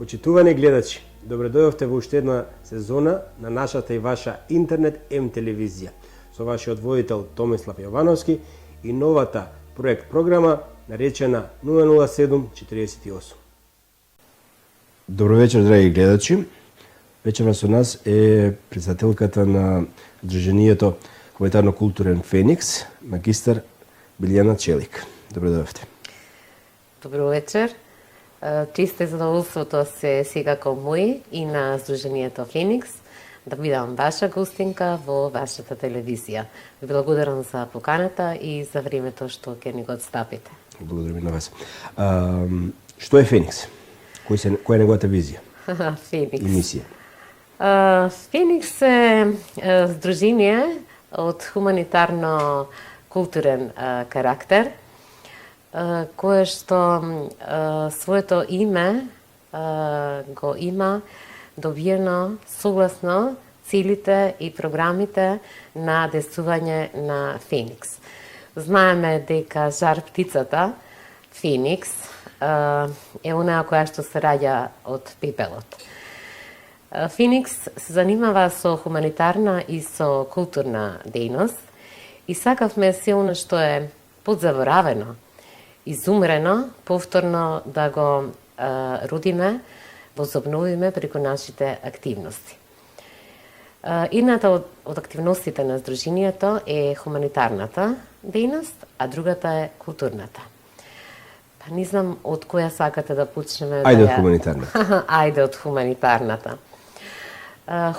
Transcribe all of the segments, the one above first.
Почитувани гледачи, добре дојдовте во уште една сезона на нашата и ваша интернет М телевизија со вашиот водител Томислав Јовановски и новата проект програма наречена 00748. Добро вечер, драги гледачи. Вечерва со нас е председателката на Сдруженијето Хуманитарно-културен Феникс, магистар Билјана Челик. Добро дојдовте. Добро вечер. Чисто е задоволството се секако мој и на Сдруженијето Феникс да бидам ваша гостинка во вашата телевизија. Ви благодарам за поканата и за времето што ќе ни го отстапите. Благодарам и на вас. Што е Феникс? Која е неговата визија? Феникс. И мисија? Феникс е здружение од хуманитарно-културен карактер, кое што своето име го има добиено согласно целите и програмите на действување на Феникс. Знаеме дека жар птицата, Феникс, е онаа која што се раѓа од пепелот. Феникс се занимава со хуманитарна и со културна дејност и сакавме се она што е подзаборавено, изумрено, повторно да го родиме, возобновиме преку нашите активности. Едната од активностите на Сдруженијето е хуманитарната дејност, а другата е културната. Па не знам од која сакате да почнеме. Ајде од хуманитарната. Ајде од хуманитарната.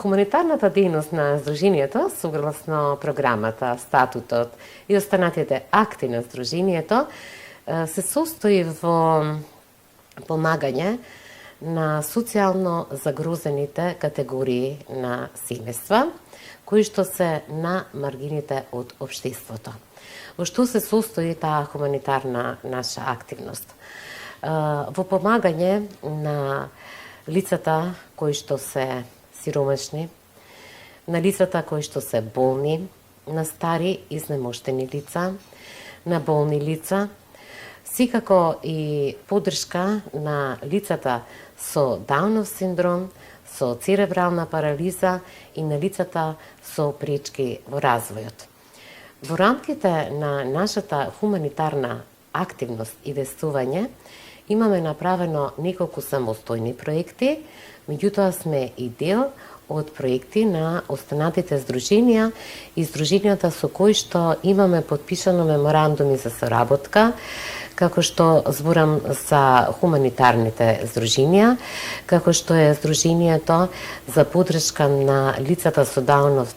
Хуманитарната дејност на Сдруженијето, согласно програмата, статутот и останатите акти на Сдруженијето, се состои во помагање на социјално загрозените категории на семејства, кои што се на маргините од општеството. Во што се состои таа хуманитарна наша активност? Во помагање на лицата кои што се сиромашни, на лицата кои што се болни, на стари изнемоштени лица, на болни лица, секако и поддршка на лицата со Даунов синдром, со церебрална парализа и на лицата со пречки во развојот. Во рамките на нашата хуманитарна активност и действување имаме направено неколку самостојни проекти, меѓутоа сме и дел од проекти на останатите здруженија и здруженијата со кои што имаме подпишано меморандуми за соработка, како што зборам за хуманитарните здруженија, како што е Здруженијето за поддршка на лицата со Даунов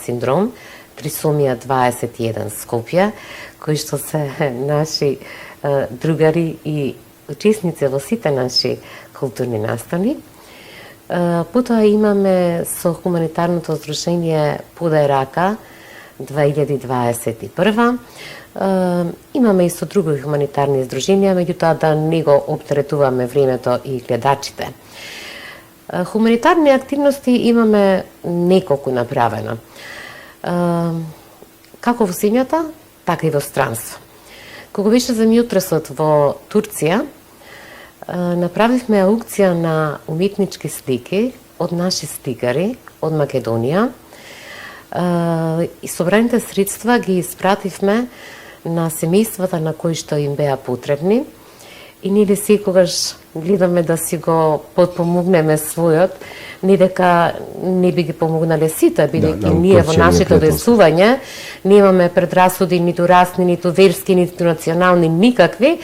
синдром, Трисомија 21 Скопје, кои што се наши другари и учесници во сите наши културни настани. Потоа имаме со хуманитарното здружение Подај рака 2021. Имаме и со други хуманитарни здруженија, меѓутоа да не го оптеретуваме времето и гледачите. Хуманитарни активности имаме неколку направено. Како во земјата, така и во странство. Кога беше земјотресот во Турција, направивме аукција на уметнички слики од наши сликари од Македонија и собраните средства ги испративме на семејствата на кои што им беа потребни и ние секогаш гледаме да си го подпомогнеме својот, не дека не би ги помогнале сите, бидејќи ние во нашето действување немаме предрасуди ниту расни, ниту верски, ниту национални, никакви,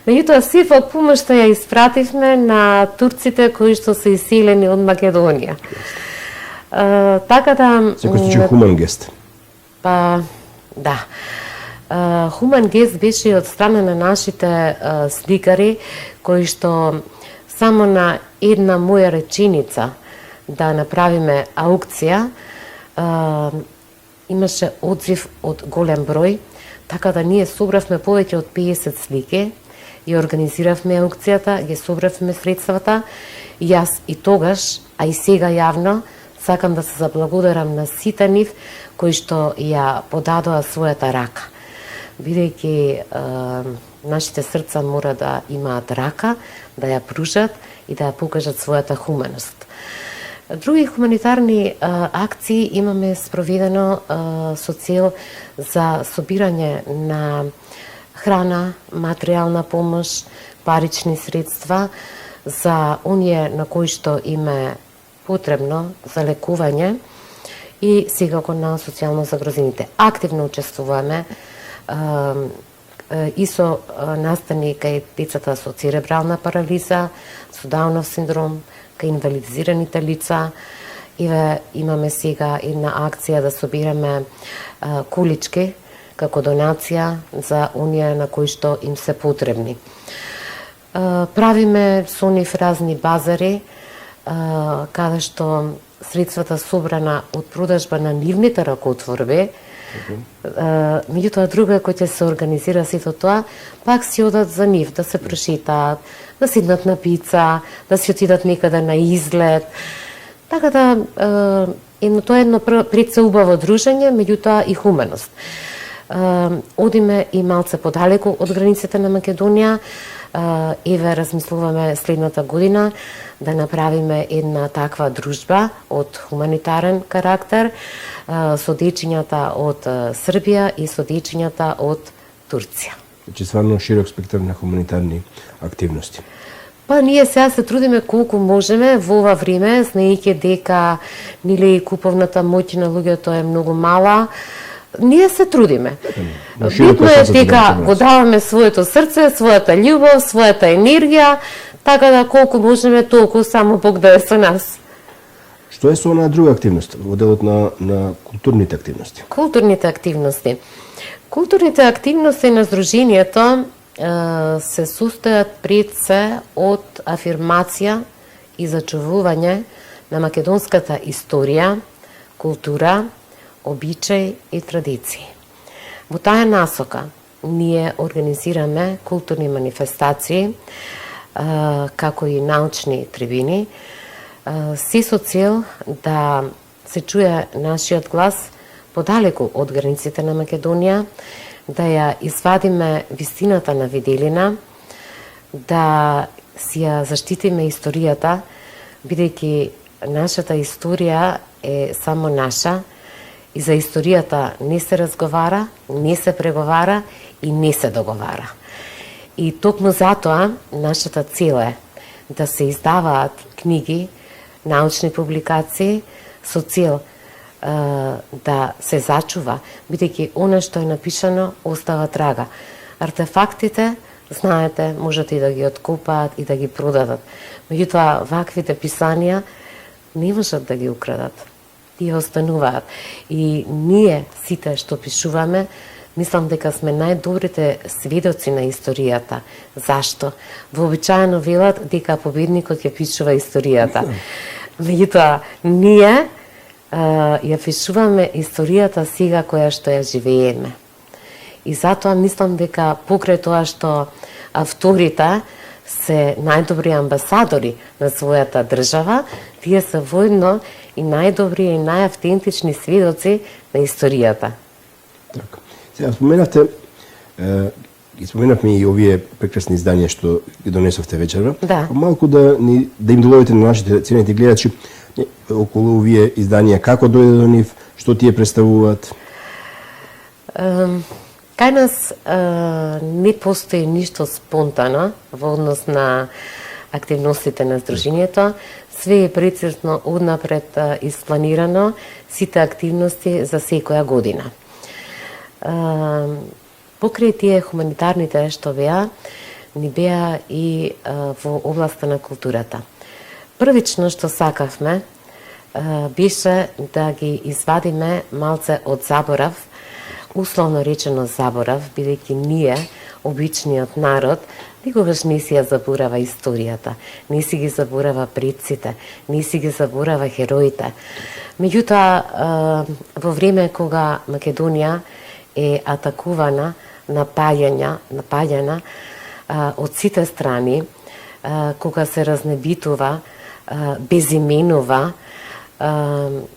меѓутоа сите помошта ја испративме на турците кои што се иселени од Македонија. Така да... Секој случај хуман гест. Па, да. Хуман гест беше од страна на нашите сликари, кои што само на една моја реченица да направиме аукција, имаше одзив од голем број, така да ние собравме повеќе од 50 слики и организиравме аукцијата, ги собравме средствата. Јас и тогаш, а и сега јавно, сакам да се заблагодарам на сите нив кои што ја подадоа својата рака. бидејќи нашите срца мора да имаат рака, да ја пружат и да ја покажат својата хуманост. Други хуманитарни акции имаме спроведено со цел за собирање на храна, материјална помош, парични средства за оние на кои што им е потребно за лекување и секако на социјално загрозените. Активно учествуваме и со настани кај децата со церебрална парализа, со Даунов синдром, кај инвалидизираните лица. Имаме сега една акција да собираме колички како донација за оние на кои што им се потребни. Правиме со нив разни базари, каде што средствата собрана од продажба на нивните ракотворби, меѓутоа друго кој ќе се организира сето тоа, пак си одат за нив, да се прошетаат, да седнат на пица, да си отидат некаде на излет. Така да, тоа е едно пред се убаво дружење, меѓутоа и хуманост. Одиме и малце подалеку од границите на Македонија. Еве размислуваме следната година да направиме една таква дружба од хуманитарен карактер со дечињата од Србија и со дечињата од Турција. Значи, стварно широк спектар на хуманитарни активности. Па ние сега се трудиме колку можеме во ова време, знаејќи дека нели куповната моќ на луѓето е многу мала. Ние се трудиме. Битно е дека го даваме своето срце, својата љубов, својата енергија, така да колку можеме толку само Бог да е со нас. Што е со онаа друга активност, во делот на културните активности? Културните активности. Културните активности на Сдруженијето се состојат пред се од афирмација и зачувување на македонската историја, култура, обичај и традиции. Во таа насока ние организираме културни манифестации, како и научни трибини, се со цел да се чуе нашиот глас подалеку од границите на Македонија, да ја извадиме вистината на виделина, да си ја заштитиме историјата, бидејќи нашата историја е само наша, и за историјата не се разговара, не се преговара и не се договара. И токму затоа нашата цел е да се издаваат книги, научни публикации со цел да се зачува, бидејќи она што е напишано остава трага. Артефактите, знаете, можат и да ги откопаат и да ги продадат. Меѓутоа, ваквите писанија не можат да ги украдат. Тие остануваат. И ние, сите што пишуваме, мислам дека сме најдобрите сведоци на историјата. Зашто? Вообичаено велат дека победникот ќе пишува историјата. Меѓутоа, ние ја пишуваме историјата сега која што ја живееме. И затоа мислам дека покрај тоа што авторите се најдобри амбасадори на својата држава, тие се воедно и најдобри и најавтентични сведоци на историјата. Така. Сега споменавме и овие прекрасни изданија што ги донесовте вечерва. Да. Малку да им доловите на нашите ценети гледачи околу овие изданија, како дојде до нив, што тие представуваат? Кај нас не постои ништо спонтано во однос на активностите на Сдруженијето. Све е прецизно однапред испланирано, сите активности за секоја година. Покрај тие хуманитарните што беа, ни беа и во областа на културата. Првично што сакавме беше да ги извадиме малце од заборав, условно речено заборав, бидејќи ние, обичниот народ, никогаш не си ја заборава историјата, не си ги заборава предците, не си ги заборава хероите. Меѓутоа, во време кога Македонија е атакувана, напаѓана од сите страни, кога се разнебитува, безименува,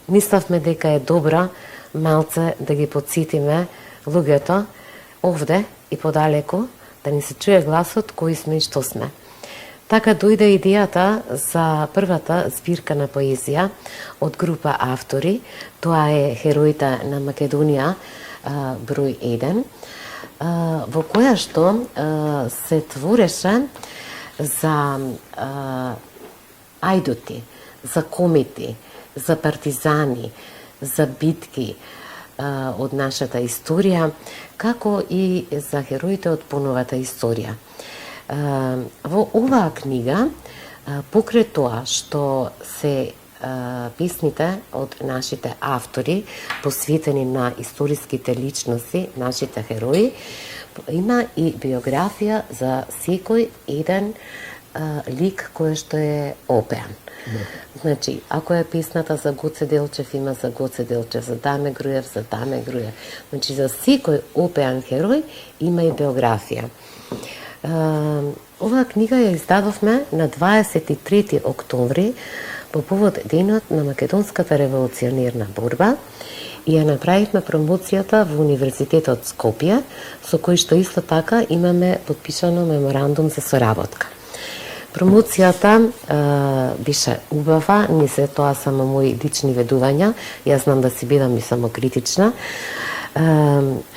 миславме дека е добро малце да ги подсетиме луѓето овде и подалеку, да ни се чуе гласот кои сме и што сме. Така дојде идејата за првата збирка на поезија од група автори. Тоа е Хероите на Македонија, број 1, во која што се твореше за ајдути, за комети, за партизани, за битки од нашата историја, како и за хероите од поновата историја. Во оваа книга, покрај тоа што се песните од нашите автори, посветени на историските личности, нашите херои, има и биографија за секој еден лик кој што е опеан. Значи, ако е песната за Гоце Делчев, има за Гоце Делчев, за Даме Груев, за Даме Груев. Значи, за секој опеан херој има и биографија. Оваа книга ја издадовме на 23 октомври по повод денот на Македонската револуционерна борба и ја направивме промоцијата во Универзитетот Скопје, со кој што исто така имаме подпишано меморандум за соработка. Промоцијата беше убава, не се тоа само мои лични ведувања, јас знам да си бидам и самокритична.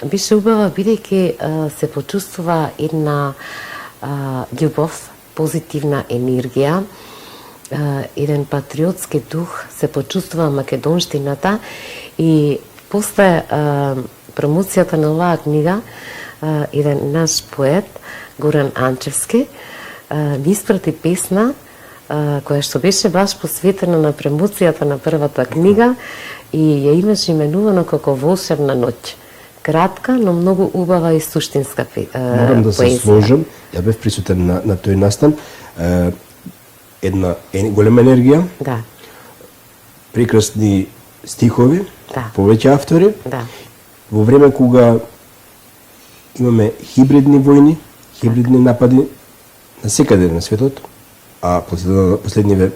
Беше убава бидејќи се почувствува една љубов, позитивна енергија, еден патриотски дух, се почувствува македонштината и после промоцијата на оваа книга, еден наш поет, Горан Анчевски, ми испрати песна која што беше баш посветена на промоцијата на првата книга и ја имаше именувано како Волшебна ноќ. Кратка, но многу убава и суштинска поезија. Морам да се сложам, ја бев присутен на тој настан. Една голема енергија, да, прекрасни стихови, да, повеќе автори. Да. Во време кога имаме хибридни војни, хибридни напади на секаде на светот, а последниве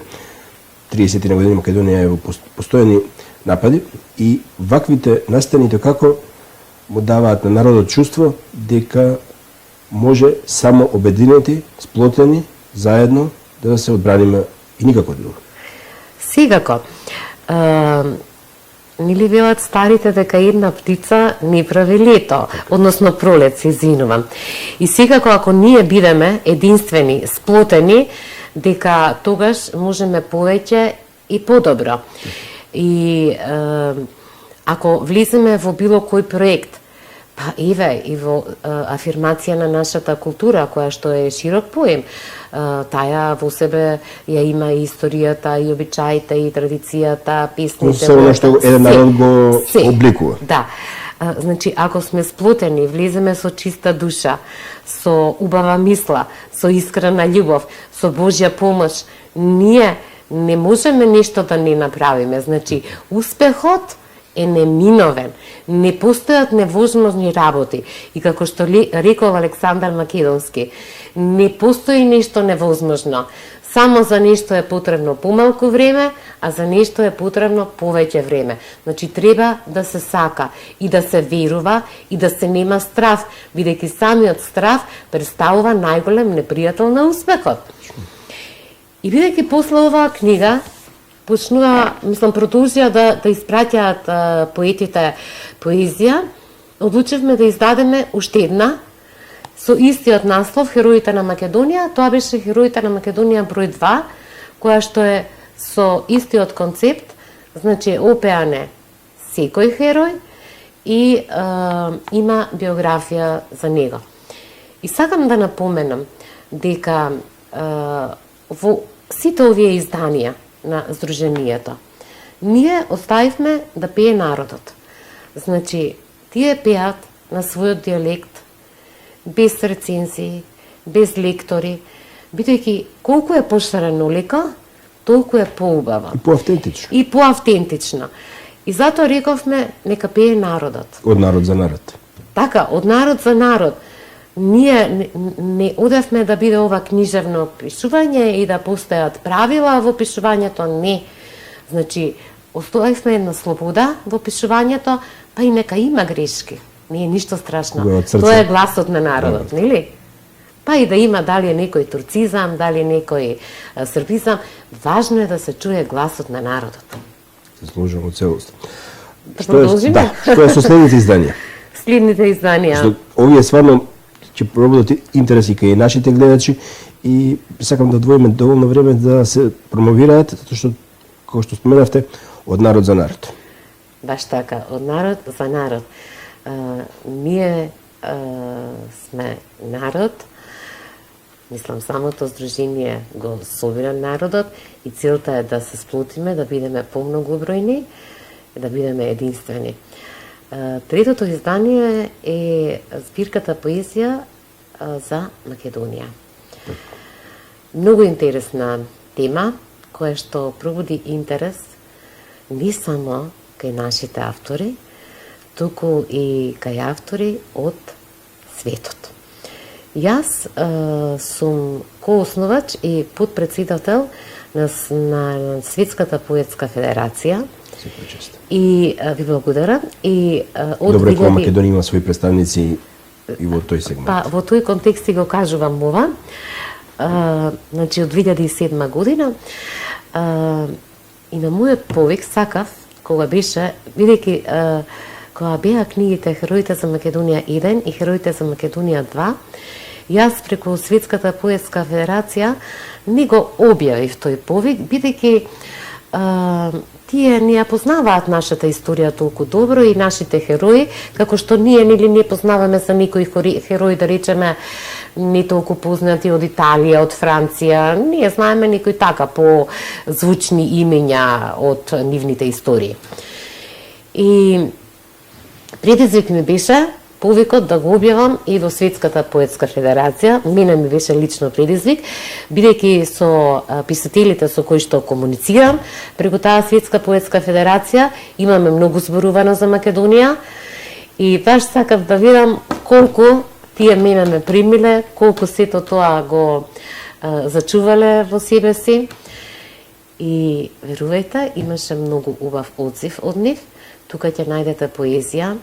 30 на години Македонија е во постојани напади и ваквите настаните како му даваат на народот чувство дека може само обединети, сплотени, заедно да се одбраниме и никако друго. Секако. Нели велат старите дека една птица не прави лето, односно пролет, се извинувам. И секако ако ние бидеме единствени, сплотени, дека тогаш можеме повеќе и подобро. И ако влиземе во било кој проект, па еве и во афирмација на нашата култура, која што е широк поем, таа во себе ја има и историјата, и обичаите, и традицијата, песните. Се оно што еден народ го обликува. Да. Значи, ако сме сплотени, влеземе со чиста душа, со убава мисла, со искрена љубов, со Божја помош, ние не можеме нешто да не направиме. Значи, успехот е неминовен. Не постојат невозможни работи. И како што рекол Александар Македонски, не постои нешто невозможно. Само за нешто е потребно помалку време, а за нешто е потребно повеќе време. Значи, треба да се сака и да се верува и да се нема страв, бидејќи самиот страв представува најголем непријател на успехот. И бидејќи после оваа книга почнува, продолжија да испраќаат поетите поезија, одлучивме да издадеме уште една со истиот наслов Хероите на Македонија. Тоа беше Хероите на Македонија број 2, која што е со истиот концепт, значи опеан е секој херој и има биографија за него. И сакам да напоменам дека во сите овие изданија на Сдруженијето, ние оставивме да пее народот. Значи, тие пеат на својот диалект, без рецензии, без лектори, бидејќи колку е пошарено лика, толку е поубава. И поавтентично. И поавтентично. И затоа рековме, нека пее народот. Од народ за народ. Така, од народ за народ. Ние не одевме да биде ова книжевно пишување и да постојат правила во пишувањето, не. Значи, оставивме една слобода во пишувањето, па и нека има грешки. Не е ништо страшно. Кога е од срце. Тоа е гласот на народот, нели? Па и да има дали е некој турцизам, дали е некој српизам, важно е да се чуе гласот на народот. Се сложам од целост. Да продолжиме? Да, што е со следните изданија? Следните изданија. Што овие стварно ќе пробудат интерес и кај нашите гледачи и сакам да одвоиме доволно време да се промовираат, затоа што, како што споменавте, од народ за народ. Баш така, од народ за народ. Ние сме народ, мислам, самото здружение го собира народот и целта е да се сплотиме, да бидеме помногубројни, да бидеме единствени. Третото издание е збирката поезија за Македонија. Многу интересна тема, која што пробуди интерес не само кај нашите автори, туку и кај автори од светот. Јас сум коосновач и подпредседател на Светската поетска федерација. И ви благодарам. И од Добро, кога Македонија има своји представници и во тој сегмент. Па, во тој контекст го кажувам ова. Значи, од 2007 година и на мојот повик сакав, кога беше, бидејќи кога беа книгите Хероите за Македонија 1 и Хероите за Македонија 2, јас преку Светската поетска федерација не го објавив тој повик, бидејќи тие не ја познаваат нашата историја толку добро и нашите херои, како што ние нели не познаваме за никој херои, да речеме, не толку познати од Италија, од Франција. Ние знаеме некои така по звучни имења од нивните истории. И предизвик ми беше повикот да го објавам и во Светската поетска федерација. Мене ми беше лично предизвик, бидејќи со писателите со кои што комуницирам преку таа Светска поетска федерација имаме многу зборувано за Македонија и баш сакав да видам колку тие мене ме примиле, колку сето тоа го зачувале во себе си. И верувајте, имаше многу убав одзив од нив. Тука ќе најдете поезија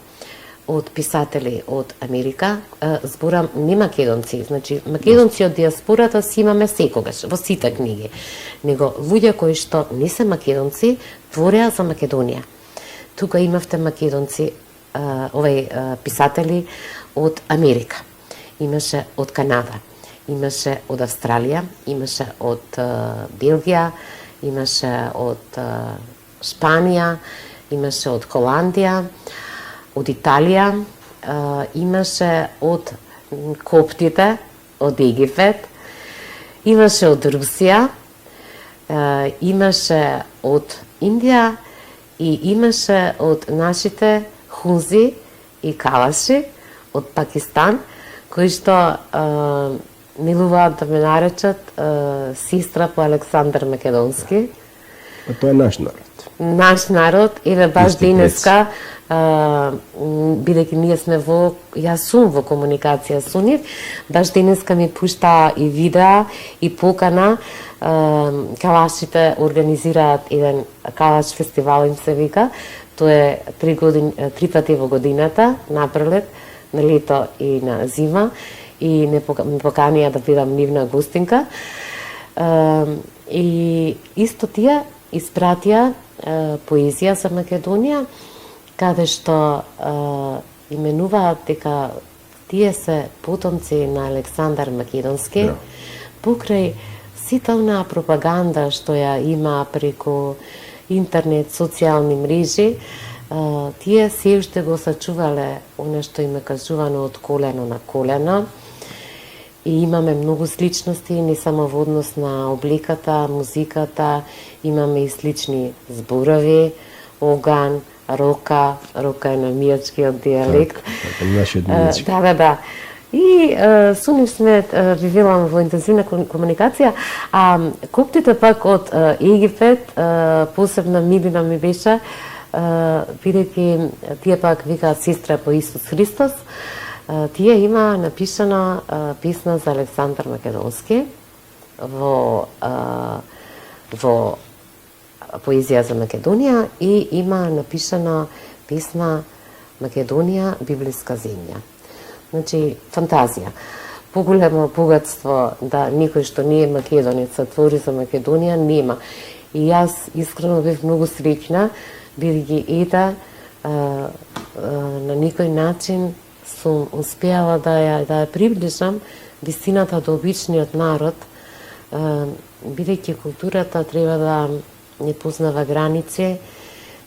од писатели од Америка, зборам не македонци, значи македонци од диаспората си имаме секогаш, во сите книги, него луѓе кои што не се македонци, твореа за Македонија. Тука имавте македонци, писатели од Америка, имаше од Канада, имаше од Австралија, имаше од Белгија, имаше од Шпанија, имаше од Холандија, од Италија, имаше од коптите, од Египет, имаше од Русија, имаше од Индија и имаше од нашите хунзи и калаши од Пакистан, кои што милуваат да ме наречат сестра по Александар Македонски. А тоа е наш народ. Наш народ, еве баш денеска, бидејќи ние сме јас сум во комуникација со нив, баш денеска ми пушта и видеа и покана, калашите организираат еден калаш фестивал им се вика, тоа е 3 пати во годината, на пролет, на лето и на зима, и ме поканија да бидам нивна гостинка. И исто тие испратија поезија за Македонија, каде што именуваат дека тие се потомци на Александар Македонски, покрај сите онаа пропаганда што ја има преку интернет, социјални мрежи, тие се уште го сачувале оно што им е кажувано од колено на колено. И имаме многу сличности, не само во однос на обликата, музиката, имаме и слични зборови, оган, рока е на мијачкиот дијалект. Нашиот мијачки. Да. И со нив сме, ви велам, во интензивна комуникација, а коптите пак од Египет, посебна милина ми беше, бидејќи тие пак викаат сестра по Исус Христос, тие има напишана песна за Александар Македонски во поезија за Македонија и има напишана песна Македонија, библиска земја. Значи, фантазија. Поголемо богатство да никој што не е македонец твори за Македонија нема. И јас искрено бев многу среќна, бидејќи на некој начин сум успеала да ја приближам вистината до обичниот народ, бидејќи културата треба да не познава граници,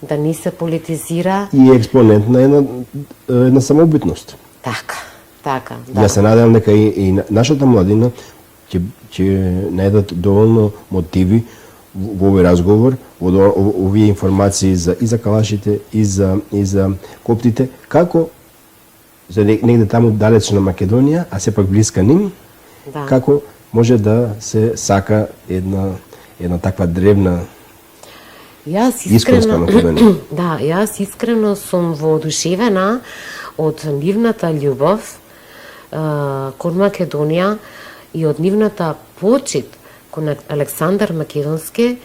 да не се политизира. И е експонент на една самобитност. Така, да. Јас се надевам дека и нашата младина ќе најдат доволно мотиви во овој разговор, во овие информации и за калашите, и за коптите, како за негде таму далечна Македонија, а сепак блиска ним, како може да се сака една таква древна исконска Македонија. Да, јас искрено сум воодушевена од нивната љубов кон Македонија и од нивната почит кон Александар Македонски,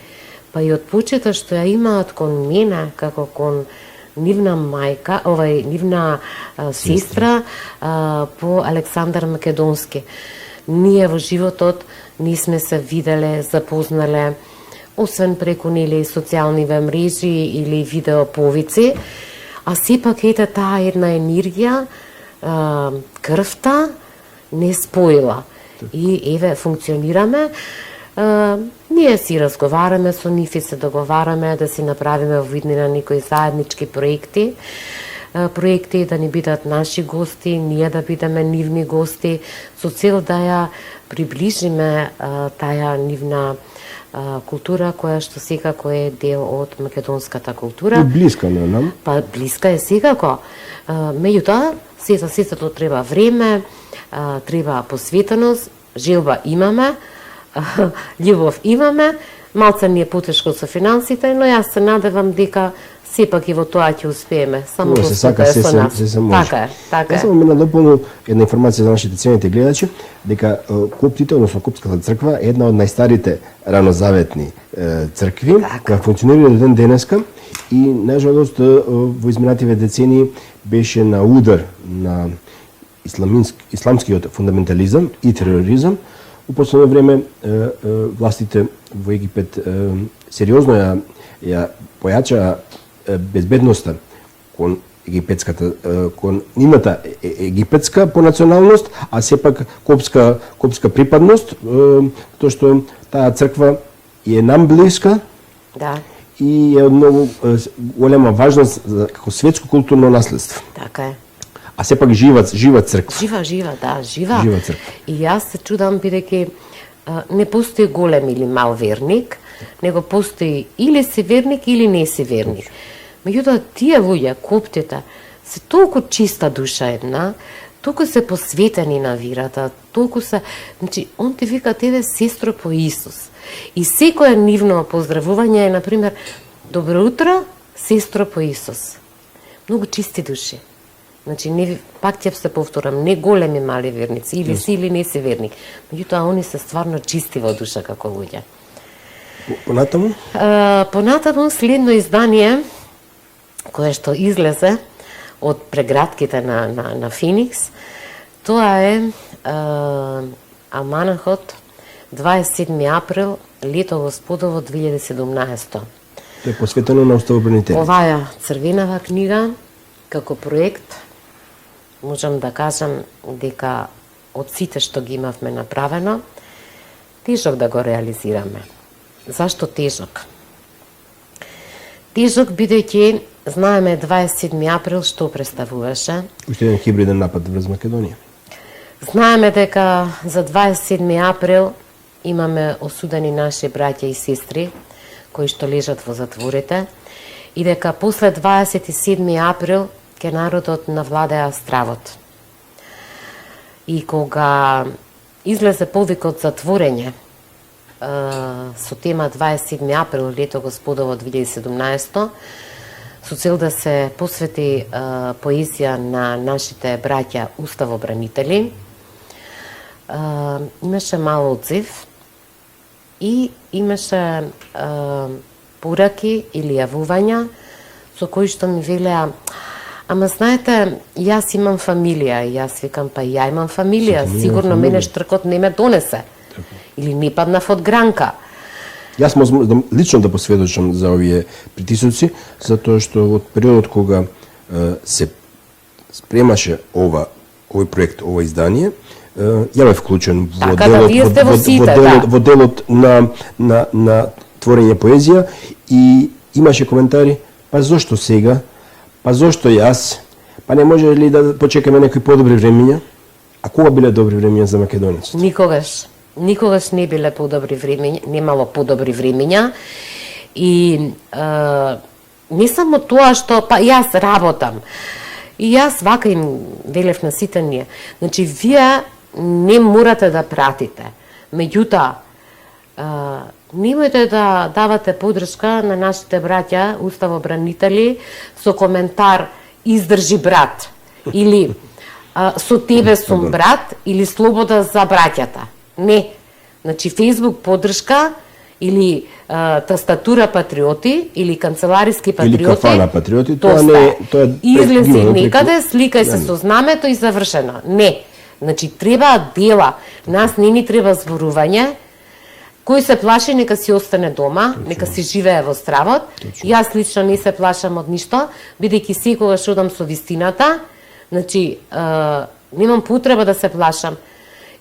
па и од почита што ја имаат кон мене како кон нивна мајка, нивна сестра по Александар Македонски. Ние во животот не сме се виделе, запознале, освен преку нели социјалниве мрежи или видеоповици, а сепак ете таа една енергија, крвта не споила. И еве функционираме. Ние си разговараме со нив и се договараме да си направиме во виднина некои заеднички проекти. Проекти да ни бидат наши гости, ние да бидеме нивни гости, со цел да ја приближиме таа нивна култура која што секако е дел од македонската култура. И блиска на нам. Па блиска е секако. Меѓутоа, сето треба време, треба посветеност, желба имаме, љубов имаме, малце ни е потешко со финансите, но јас се надевам дека сепак и во тоа ќе успееме. Само се сака, се може. Така е. Само ме надополнил една информација за нашите цените гледачи, дека коптите, односно Коптската црква, е една од најстарите ранозаветни цркви, која функционира до ден денеска и најжалост во изминативе децении беше на удар на исламскиот фундаментализам и тероризам. У последно време властите во Египет сериозно ја појачаа безбедноста кон кон нивната египетска по националност, а сепак копска припадност, тоа што таа црква е нам блиска. Да. И е од многу голема важност како светско културно наследство. Така е. А сепак жива црква. Жива црква. И јас се чудам бидејќи не постои голем или мал верник, него постои или си верник или не си верник. Меѓутоа тие луѓе, коптите, се толку чиста душа една, толку се посветени на вирата, толку се, значи, он ти вика тебе сестро по Исус. И секое нивно поздравување е, например, добро утро, сестро по Исус. Многу чисти души. Значи, не, пак ќе се повторам, не големи мали верници, или си или не си верник. Меѓутоа, они се стварно чисти во душа како луѓе. Понатаму? Понатаму следно издание, кое што излезе од прегратките на Феникс, тоа е Аманахот 27 април, лето Господово 2017. Тоа е посветено на уставобранителите. Оваа црвенава книга, како проект, можам да кажам дека од сите што ги имавме направено, тежок да го реализираме. Зашто тежок? Тежок бидејќи знаеме 27 април што представуваше. Уште еден хибриден напад врз Македонија. Знаеме дека за 27 април имаме осудени наши браќа и сестри кои што лежат во затворите и дека после 27 април ке народот навладеа стравот. И кога излезе повикот за творење со тема 27 април, лето Господово 2017, со цел да се посвети поезија на нашите браќа уставобранители, имаше мал одзив и имаше пораки или јавувања со кои што ми велеа: Ама знаете, јас имам фамилија, јас викам, па ја имам фамилија, сигурно мене штркот не ме донесе. Или не паднав од гранка. Јас можам лично да посведочам за овие притисоци, затоа што од периодот кога се спремаше овој проект, ова издание, ја бев вклучен во делот на творење поезија и имаше коментари, па зошто сега, па зошто јас, па не може ли да почекаме некои подобри времиња? А кога биле добри времиња за македонецот? Никогаш не биле подобри времиња, немало подобри времиња и не само тоа што, па јас работам, и јас вака им велев на сите ние, значи вие не морате да пратите, меѓутоа, немојте да давате подршка на нашите браќа, уставобранители, со коментар издржи брат, или со тебе сум брат, или слобода за браќата. Не. Значи, Facebook подршка, или тастатура патриоти, или канцелариски патриоти. Или кафана патриоти, тоа не е. Излези некаде, сликај се со знамето и завршено. Не. Значи, треба дела. Нас не ни треба зборување. Кој се плаши, нека си остане дома, нека си живее во стравот. Јас лично не се плашам од ништо, бидејќи секогаш одам со вистината. Значи, немам потреба да се плашам.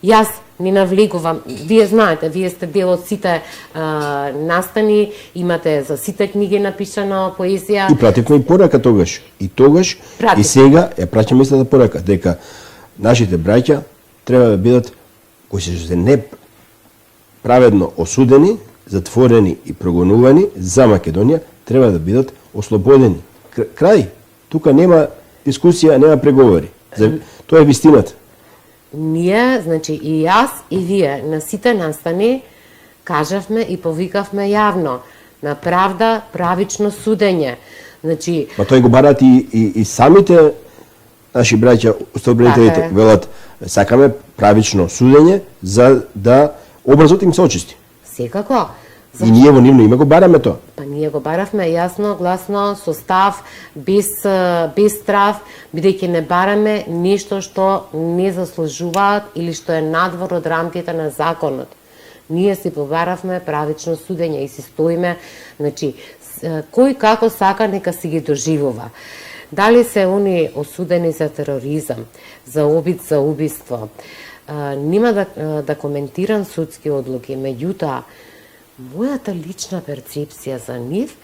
Јас не навлегувам. Вие знаете, вие сте дел од сите настани, имате за сите книги напишано поезија. И пративме и порака тогаш. И тогаш, и сега ја праќаме истата порака, дека нашите браќа треба да бидат, кои се не праведно осудени, затворени и прогонувани за Македонија, треба да бидат ослободени. Крај. Тука нема дискусија, нема преговори. Тоа е вистината. Ние, значи и јас и вие на сите настани кажавме и повикавме јавно на правда, правично судење. Значи, па тој го барат и самите наши браќа уставобранителите велат сакаме правично судење за да образот им се очисти. Секако. И ние во нивно име го бараме тоа. Па ние го баравме јасно, гласно, со став, без страв, бидејќи не бараме нешто што не заслужуваат или што е надвор од рамките на законот. Ние си побаравме правично судење и си стоиме, значи, кој како сака нека си ги доживува. Дали се они осудени за тероризам, за обид, за убиство, нема да коментирам судски одлуки, меѓутоа, мојата лична перцепција за нив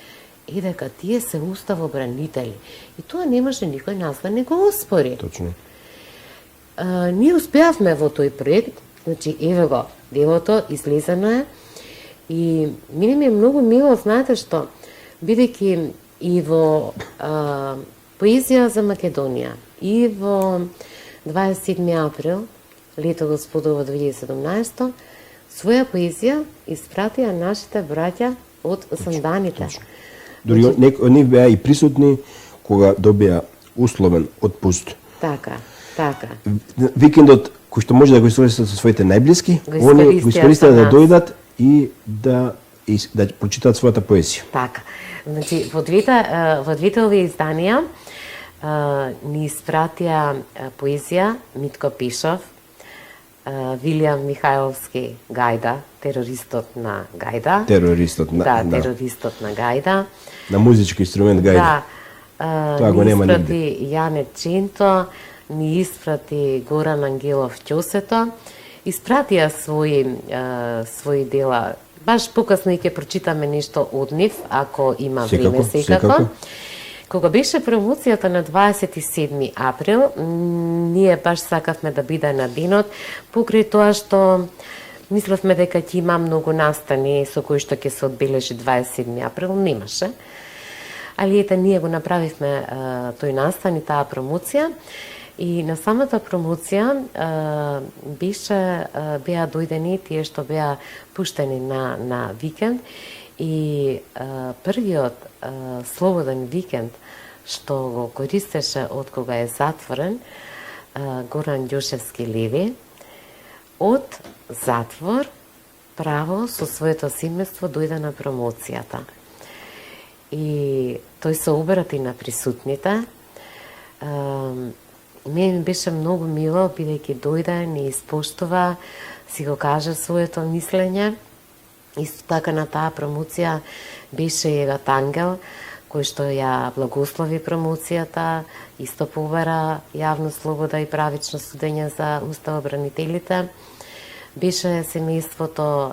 е дека тие се уставобранители. И тоа немаше никој нас да не го оспори. Точно. Ние успеавме во тој проект, значи еве го, делото излезено е и мене ми е многу мило, знаете што, бидејќи и во поезија за Македонија, и во 27 април, лето Господово 2017, своја поезија испратија нашите браќа од Санданите. Дори некои од нив беа и присутни кога добија условен отпуст. Така. Викендот кој што може да го искористат со своите најблиски, они го искористаа да дојдат и да прочитаат својата поезија. Така. Значи, во двете овие изданија ни испратија поезија Митко Пешов, Вилијам Михајловски Гајда, терористот на Гајда. Терористот на Гајда. На музички инструмент Гајда. Да. Тоа го нема нигде. Ни испрати Јане Ченто, ни испрати Горан Ангелов Ќосето, испратија своји дела. Баш покасно и ќе прочитаме нешто од нив, ако има време секако. Кога беше промоцијата на 27 април, ние баш сакавме да биде на денот, покрај тоа што мислевме дека ќе има многу настани со кои што ќе се одбележи 27 април, немаше. Али ете, ние го направивме тој настан и таа промоција. И на самата промоција беа дојдени тие што беа пуштени на викенд и првиот слободен викенд што го користеше од кога е затворен Горан Ѓошевски Леви, од затвор право со своето семејство дојде на промоцијата. И тој се обрати на присутните, Мене ми беше многу мило, бидејќи дојде, не испоштува, си го кажа своето мислење. Исто така на таа промоција беше и Еват Ангел, кој што ја благослови промоцијата, исто побара јавно слобода и правично судење за уставобранителите. Беше семејството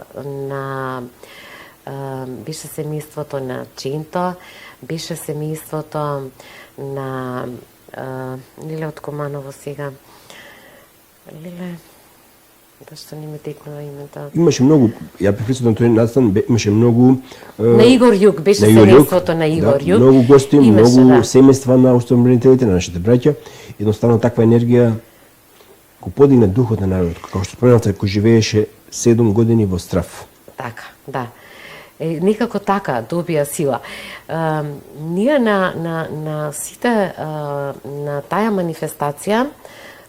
на Ченто, беше семејството на Лиле од Команово сега. Лиле, зашто не ми текнува името? Имаше многу, ја присутствувам тој настан, имаше многу на Игор Јук, беше семејството на Игор Јук. Многу гости, многу семејства на уставобранителите, на нашите браќа. Едноставно таква енергија го подигна духот на народот, како што споменавте, кој живееше 7 години во страв. Така, да. Некако така добија сила. Ние на сите на таа манифестација,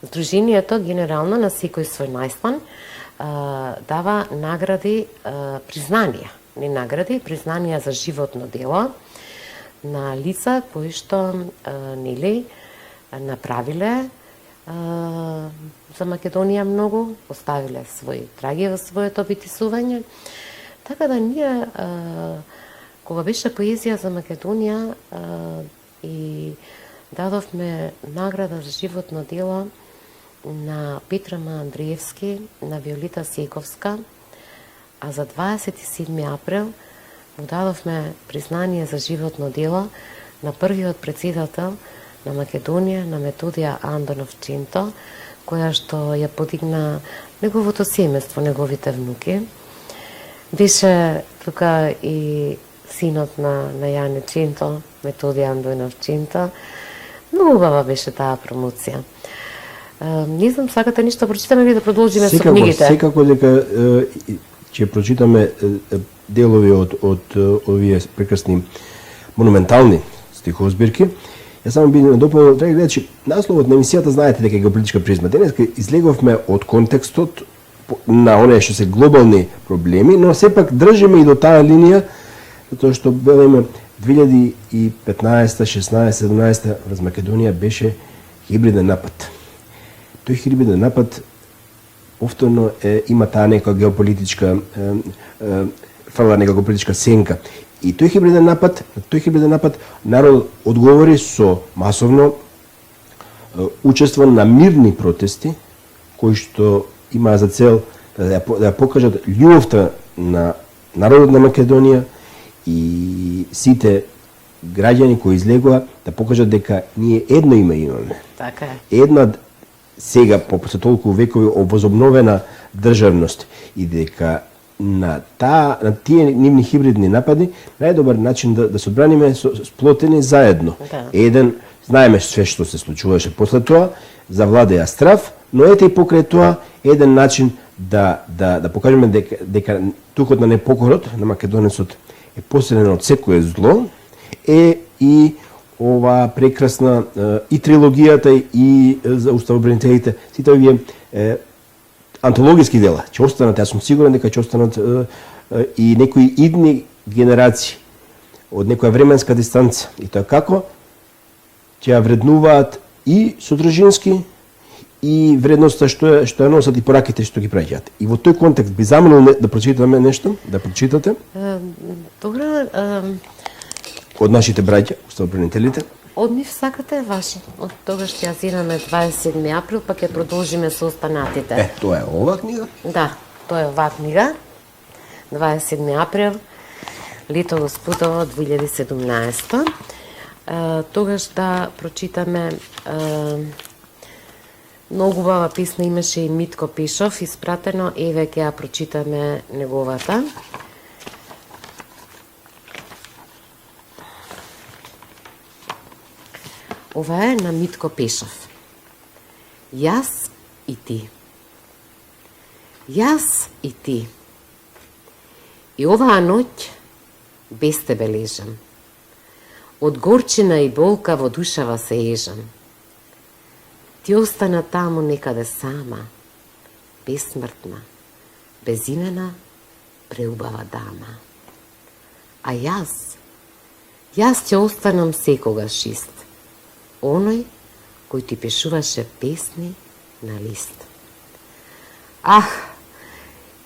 Сдруженијето генерално на секој свој најстан дава награди, признанија, не награди, признанија за животно дело на лица кои што нели направиле за Македонија многу, оставиле своји траги во своето битисување. Така да ние, кога беше поезија за Македонија и дадовме награда за животно дело на Петра Андриевски, на Виолита Сековска, а за 27 април му дадовме признание за животно дело на првиот председател на Македонија, на Методија Андонов Ченто, која што ја подигна неговото семејство, неговите внуки. Беше тука и синот на Јане Ченто, Методија Андонов Ченто. Многу убава беше таа промоција. Не знам, сакате ништо прочитаме или да продолжиме со книгите? Секако дека ќе прочитаме делови од овие прекрасни монументални стихозбирки. Ја само би дополнил, драги гледачи, насловот на емисијата знаете дека е геополитичка призма. Денеска излеговме од контекстот на оние што се глобални проблеми, но сепак држиме и до таа линија, затоа што велиме 2015, 16, 17 врз Македонија беше хибриден напад. Тој хибриден напад повторно има таа нека геополитичка фрла нека геополитичка сенка. И тој хибриден напад народ одговори со масовно учество на мирни протести кои што имаа за цел да ја покажат љубовта на народот на Македонија и сите граѓани кои излегува да покажат дека ние едно име имаме. Така е. Една сега после толку векови возобновена државност и дека на тие нивни хибридни напади најдобар начин да се одбраниме сплотени заедно. Да. Еден знаеме све што се случуваше после тоа, завладеа страв, но ете и покрај тоа еден начин да покажеме дека духот на непокорот на македонецот е посилен од секое зло, е и ова прекрасна и трилогијата и за уставобранителите, сите овие антологиски дела ќе останат, јас сум сигурен дека ќе останат и некои идни генерации од некоја временска дистанца. И тоа како ќе ја вреднуваат и содржински и вредноста што ја носат и пораките што ги праќаат. И во тој контекст би замолил да прочитаме нешто, да прочитате. Добро, од нашите браќа, уставобранителите. Од нив сакате ваше. Од тогаш ќе ја зираме 27 април, па ќе продолжиме со останатите. Тоа е ова книга? Да, тоа е оваа книга. 27 април, лето Господово 2017. Тогаш да прочитаме многу убава песна имаше и Митко Пишов, испратено, еве ќе ја прочитаме неговата. Ова е на Митко Пешов. Јас и ти. Јас и ти. И оваа ноќ без тебе лежам. Од горчина и болка во душава се ежам. Ти остана таму некаде сама, безсмртна, безимена, преубава дама. А јас ќе останам секогаш ист. Оној кој ти пишуваше песни на лист.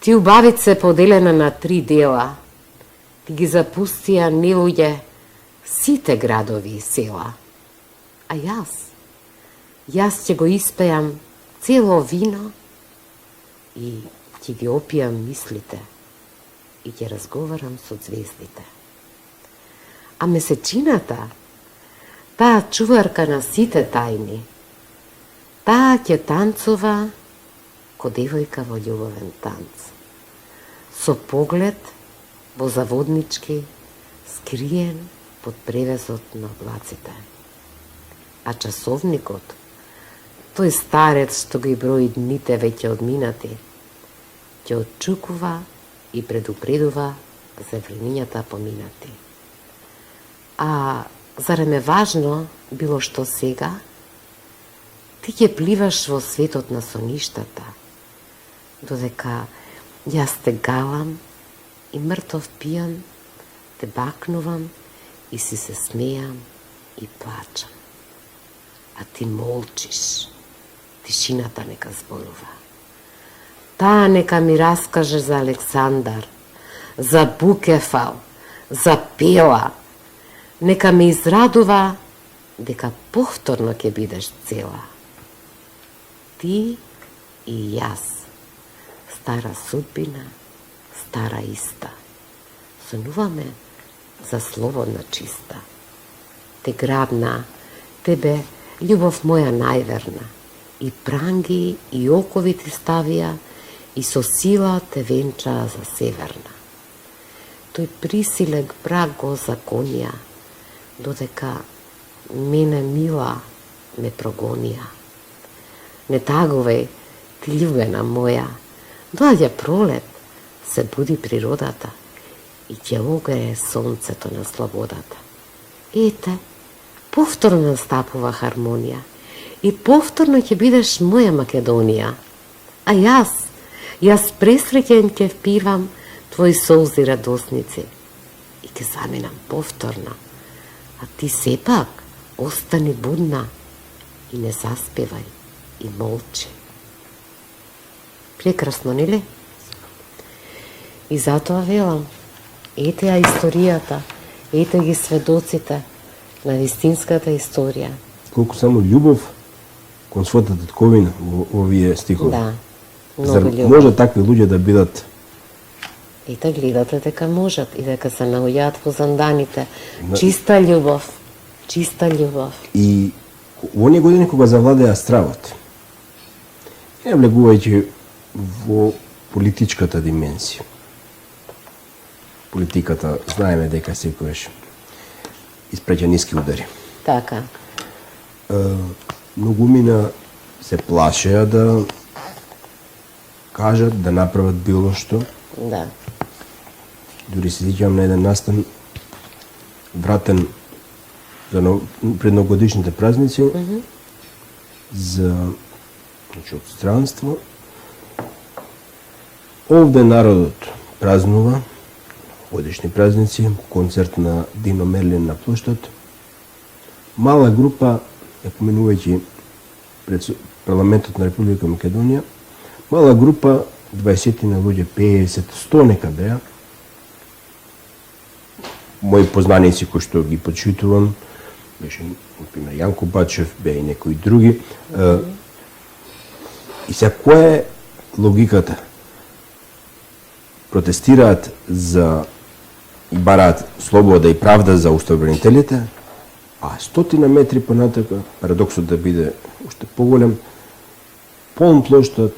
Ти убавице поделена на 3 дела, ти ги запустија нелуѓе сите градови и села. А јас ќе го испејам цело вино и ќе ги опијам мислите и ќе разговарам со звездите. А месечината, таа чуварка на сите тајни, таа ќе танцува ко девојка во љубовен танц, со поглед во заводнички, скриен под превезот на облаците. А часовникот, тој старец што ги брои дните веќе одминати, ќе отчукува и предупредува за времињата поминати. А зарем е важно било што сега? Ти ќе пливаш во светот на соништата, додека јас те галам и мртов пијан, те бакнувам и си се смејам и плачам. А ти молчиш, тишината нека зборува. Таа нека ми раскаже за Александар, за Букефал, за Пела. Нека ме израдува дека повторно ќе бидеш цела. Ти и јас, стара судбина, стара иста. Сонуваме за слободна чиста. Те грабна, тебе, љубов моја најверна, и пранги и окови ти ставија, и со сила те венчаа за северна. Тој присилек брак го законија, додека мене мила ме прогонија. Не тагувај, ти љубена моја, доаѓа пролет, се буди природата и ќе огрее сонцето на слободата. Ете, повторно настапува хармонија и повторно ќе бидеш моја Македонија. А јас пресреќен ќе впивам твои солзи радосници и ќе заминам повторно. А ти сепак остани будна и не заспевај и молчи. Прекрасно, нели? И затоа велам, ете ја историјата, ете ги сведоците на вистинската историја. Колку само љубов кон својата татковина во овие стихови. Да, Зар многу љубов. може такви луѓе да бидат? Ете гледате дека можат и дека се наоѓаат во занданите. Чиста љубов, чиста љубов. И во оние години кога завладеа стравот, не влегувајќи во политичката дименсија. Политиката, знаеме дека секојаш испреќа ниски удари. Така. Многумина се плашеа да кажат, да направат било што. Да. Дури се сеќавам на еден настан вратен за пред новогодишните празници за од странство. Овде народот празнува годишни празници, концерт на Дино Мерлин на плоштад. Мала група, поминувајќи пред парламентот на Република Македонија, мала група, 20 на луѓе, 50, 100 нека беа. Мои познаници кои што ги почитувам, беше, например, Јанко Бачев, беа и некои други. И сега, која е логиката? Протестираат за и бараат слобода и правда за уставобранителите, а 100 метри понатака, парадоксот да биде уште поголем, полн плоштад,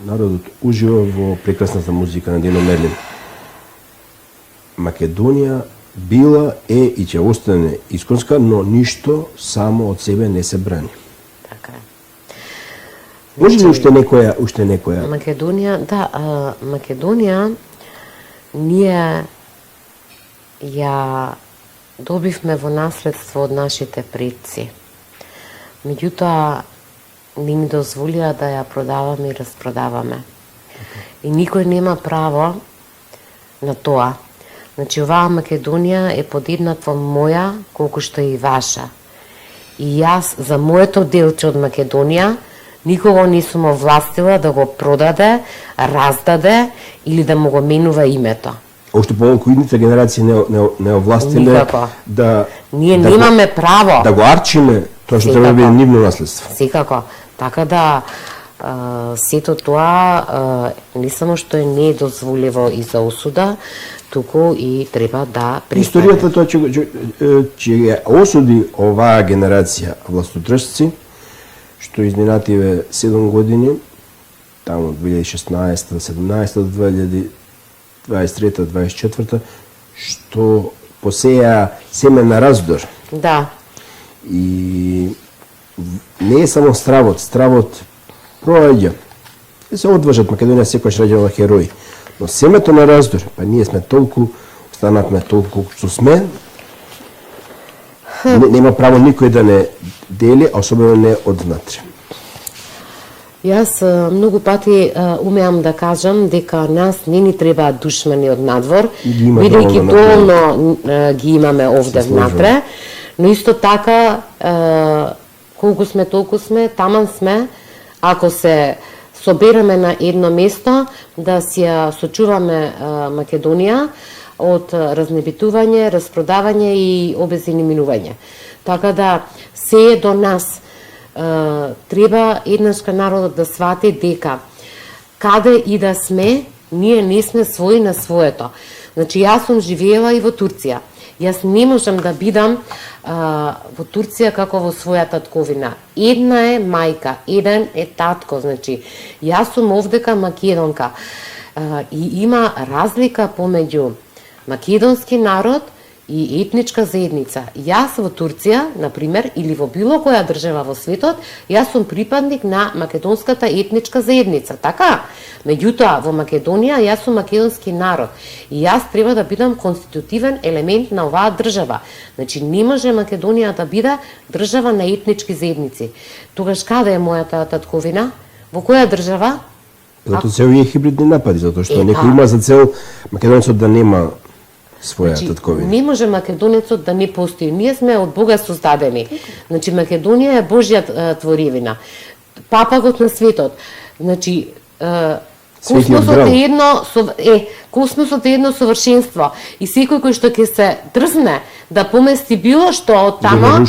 народот ужива во прекрасната музика на Дино Мерлин. Македонија била е и ќе остане исконска, но ништо само од себе не се брани. Така е. Може ли уште некоја? Македонија, да, Македонија ние ја добивме во наследство од нашите предци. Меѓутоа, не ни дозволија да ја продаваме и распродаваме. И никој нема право на тоа. Значи, оваа Македонија е подеднакво моја, колку што е и ваша. И јас за моето делче од Македонија никого не сум овластила да го продаде, раздаде или да му го менува името. Ошто помалку идните генерации не овластиле Никако. да Ние немаме право. Да го арчиме тоа што треба да биде нивно наследство. Секако. Така да сето тоа не само што не е дозволиво и за осуда, туку и треба да престане. Историјата тоа ќе осуди оваа генерација властодржци, што изненативе 7 години, таму 2016, 17 до 2023, 24, што посеја семе на раздор. Да. И не е само стравот проаѓа. И се одважат, Македонија секојаш раѓала херои. Но семето на раздор, па ние сме толку, останавме толку што сме, нема право никој да не дели, а особено не однатре. Јас многу пати умеам да кажам дека нас не ни требаат душмани од надвор, бидејќи доволно ги имаме овде внатре, но исто така колку сме толку сме, таман сме, ако се собереме на едно место да си ја сочуваме Македонија од разнебитување, распродавање и обезиниминување. Така да се е до нас. Треба еднашка народот да свати дека каде и да сме, ние не сме своји на своето. Значи, јас сум живеела и во Турција. Јас не можам да бидам во Турција како во своја татковина. Една е мајка, еден е татко. Значи, јас сум овдека македонка. И има разлика помеѓу македонски народ и етничка заедница. Јас во Турција, например, или во било која држава во светот, јас сум припадник на македонската етничка заедница, така? Меѓутоа, во Македонија, јас сум македонски народ и јас треба да бидам конститутивен елемент на оваа држава. Значи, не може Македонија да биде држава на етнички заедници. Тогаш каде е мојата татковина? Во која држава? Затоа се овие хибридни напади, затоа што некој има за цел македонецот да нема своја татковина. Не може македонецот да не постои. Ние сме од Бога создадени. Значи, Македонија е Божја творевина. Папагот на светот. Значи, космосот е едно совршенство. И секој кој што ќе се дрзне да помести било што од тама,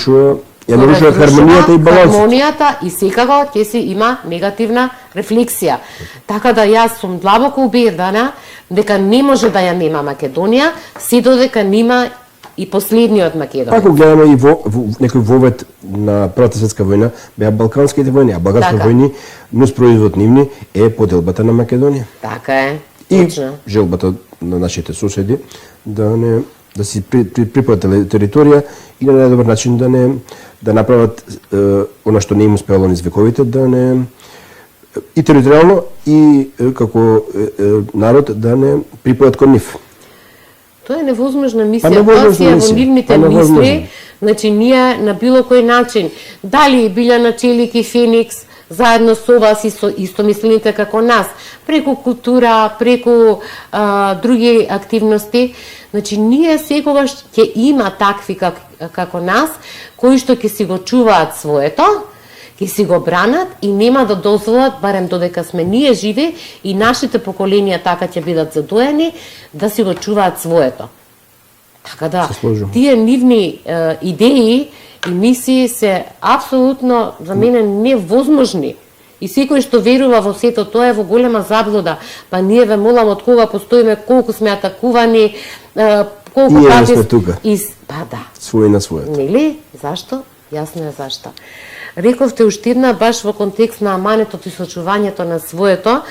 ја нарушува хармонијата и балансот. Хармонијата и секако ќе си има негативна рефлексија. Така да јас сум длабоко убедена дека не може да ја нема Македонија, се додека нема и последниот Македонија. Ако гледаме и во некој вовет на Првата светска војна, беа балканските војни, а балканските војни, нус производ нивни е поделбата на Македонија. Така е. И желбата на нашите соседи да си припојат територија и на најдобар начин да направат она што не им успеало низ вековите, да не и територијално и како народ да не припојат кон нив. Тоа е невозможна мисија, тоа си е во нивните мисли, значи ние на било кој начин, дали Билјана Челик и Феникс, заедно со вас и со истомислените како нас, преку култура, преку други активности, значи ние секогаш ќе има такви како нас, кои што ќе си го чуваат своето, ќе си го бранат и нема да дозволат, барем додека сме ние живи и нашите поколенија така ќе бидат задоени, да си го чуваат своето. Така да, тие нивни идеи и мисии се апсолутно за мене невозможни. И секој што верува во сето тоа е во голема заблуда. Па ние ве молам од кога постоиме, колку сме атакувани, колку пати сме тука. Па да. Свој на своето. Нели? Зашто? Јасно е зашто. Рековте уште една баш во контекст на аманетот и сочувањето на своето,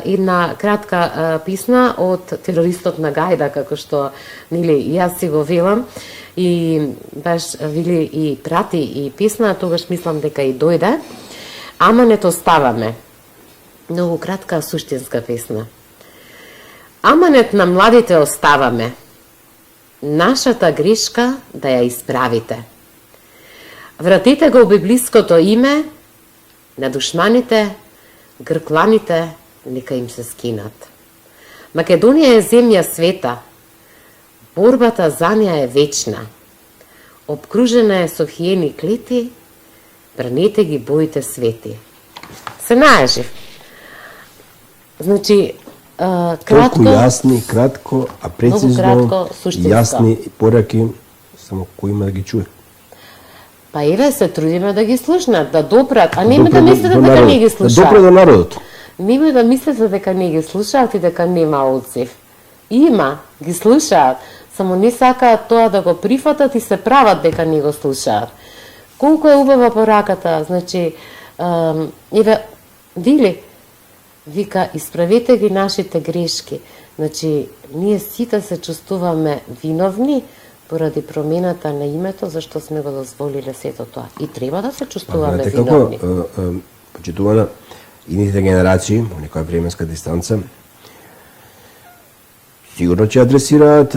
една кратка писна од терористот на Гајда, како што нели јас си го велам, и баш вели и прати и писна, тогаш мислам дека и дојде. Аманет оставаме. Многу кратка, суштинска песна. Аманет на младите оставаме. Нашата грешка да ја исправите. Вратете го библиското име на душманите, гркланите, нека им се скинат. Македонија е земја света. Борбата за неа е вечна. обкружена е со хиени клети, бранете ги боите свети. Се наежив. Значи, кратко... Толку јасни, кратко, а прецизно, кратко, суштинско. јасни пораки, само кој има да ги чуе. Па еве се трудиме да ги слушнат, да допрат, а нема да мислите дека не ги слушаат. Да допре до народот. Нема да мислите дека не ги слушаат и дека нема одзив. Има, ги слушаат, само не сакаат тоа да го прифатат и се прават дека не го слушаат. Колку е убава пораката, значи, еве, вили, вика, исправете ги нашите грешки. Значи, ние сите се чувствуваме виновни поради промената на името, зашто сме го дозволиле сето тоа. И треба да се чувствуваме виновни. Како, почитувана, идните генерации, во некоја временска дистанца, сигурно ќе адресираат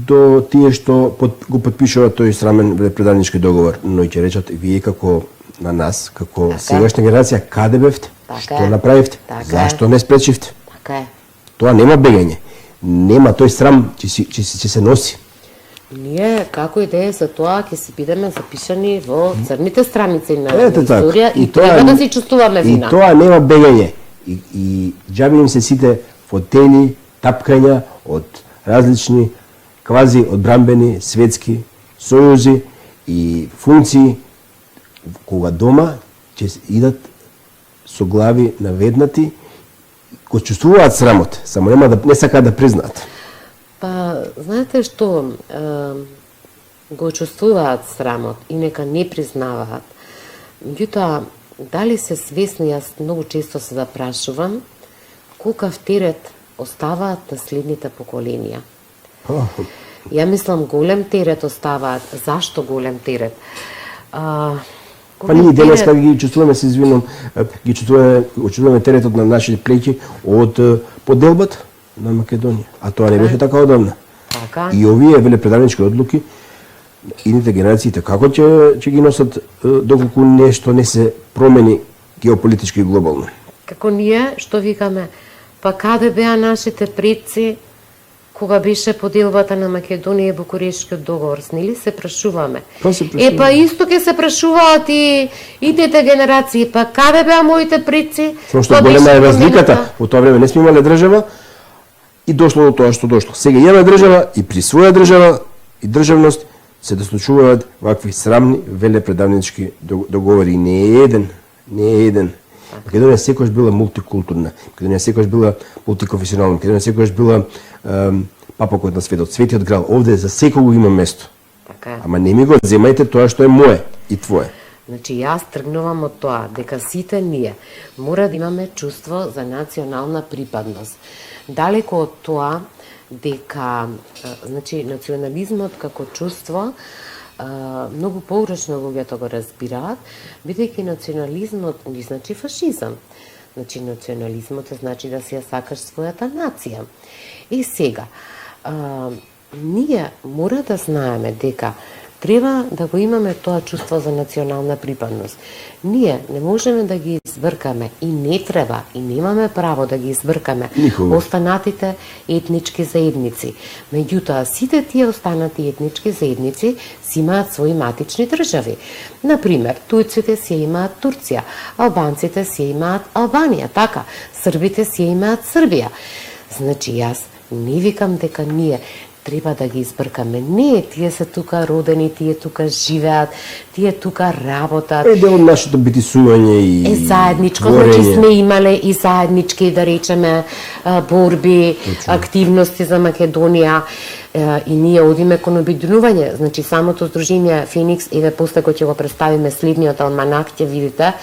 до тие што го потпишуваат тој срамен велепредавнички договор, но и ќе речат вие како на нас, како сегашна генерација, каде бевте? Што направивте? Зашто не спречивте? Така е. Тоа нема бегање. Нема тој срам ќе се носи. Ние, како идеја за тоа, ќе си бидеме запишани во црните страници на историја и треба да се чувствуваме вина. И тоа нема бегање. И џаби им се сите фотели, тапкања од различни квази одбранбени светски сојузи и функции, кога дома ќе идат со глави наведнати, го чувствуваат срамот, само не сакаат да признаат. Па, знаете што, го чувствуваат срамот и нека не признаваат. Меѓутоа, дали се свесни, јас многу често се запрашувам, колкав терет оставаат наследните поколенија. Ја мислам, голем терет оставаат. Зашто голем терет? Па ние денеска ги чувствуваме, се извинувам, ги чувствуваме теретот на нашите плеќи од поделбата на Македонија. А тоа не беше така одамна. Така. И овие велепредавнички одлуки, идните генерациите како ќе ги носат доколку нешто не се промени геополитички и глобално? Како ние, што викаме, па каде беа нашите предци кога беше поделбата на Македонија и Букурештскиот договор, нели се прашуваме. Па исто ќе се прашуваат и идните генерации, па каде беа моите предци? Само што голема е разликата, во тоа време не сме имале држава и дошло до тоа што дошло. Сега имаме држава и при своја држава и државност се дослучуваат вакви срамни велепредавнички договори. Не е еден. Македонија секогаш била мултикултурна, Македонија секогаш била мултиконфесионална, Македонија секогаш била папакот на светот, светиот грал. Овде за секого има место. Така. Ама не ми го земајте тоа што е мое и твое. Значи, јас тргнувам од тоа, дека сите ние мора да имаме чувство за национална припадност. Далеко од тоа, дека, значи, национализмот како чувство, многу погрешно луѓето го разбираат, бидејќи национализмот не значи фашизам. Значи, национализмот значи да си ја сакаш својата нација. И сега, ние мора да знаеме дека треба да го имаме тоа чувство за национална припадност. Ние не можеме да ги избркаме и не треба и немаме право да ги избркаме останатите етнички заедници. Меѓутоа, сите тие останати етнички заедници си имаат своји матични држави. Например, тујците си имаат Турција, албанците си имаат Албанија, така, србите си имаат Србија. Значи, јас не викам дека ние треба да ги избркаме. Не, тие се тука родени, тие тука живеат, тие тука работат. Е дел од нашето битисување и заедничко, творење. значи сме имале и заеднички, да речеме, борби, активности за Македонија и ние одиме кон обединување. Значи самото здружение Феникс, еве после кој ќе го представиме следниот алманак, ќе видите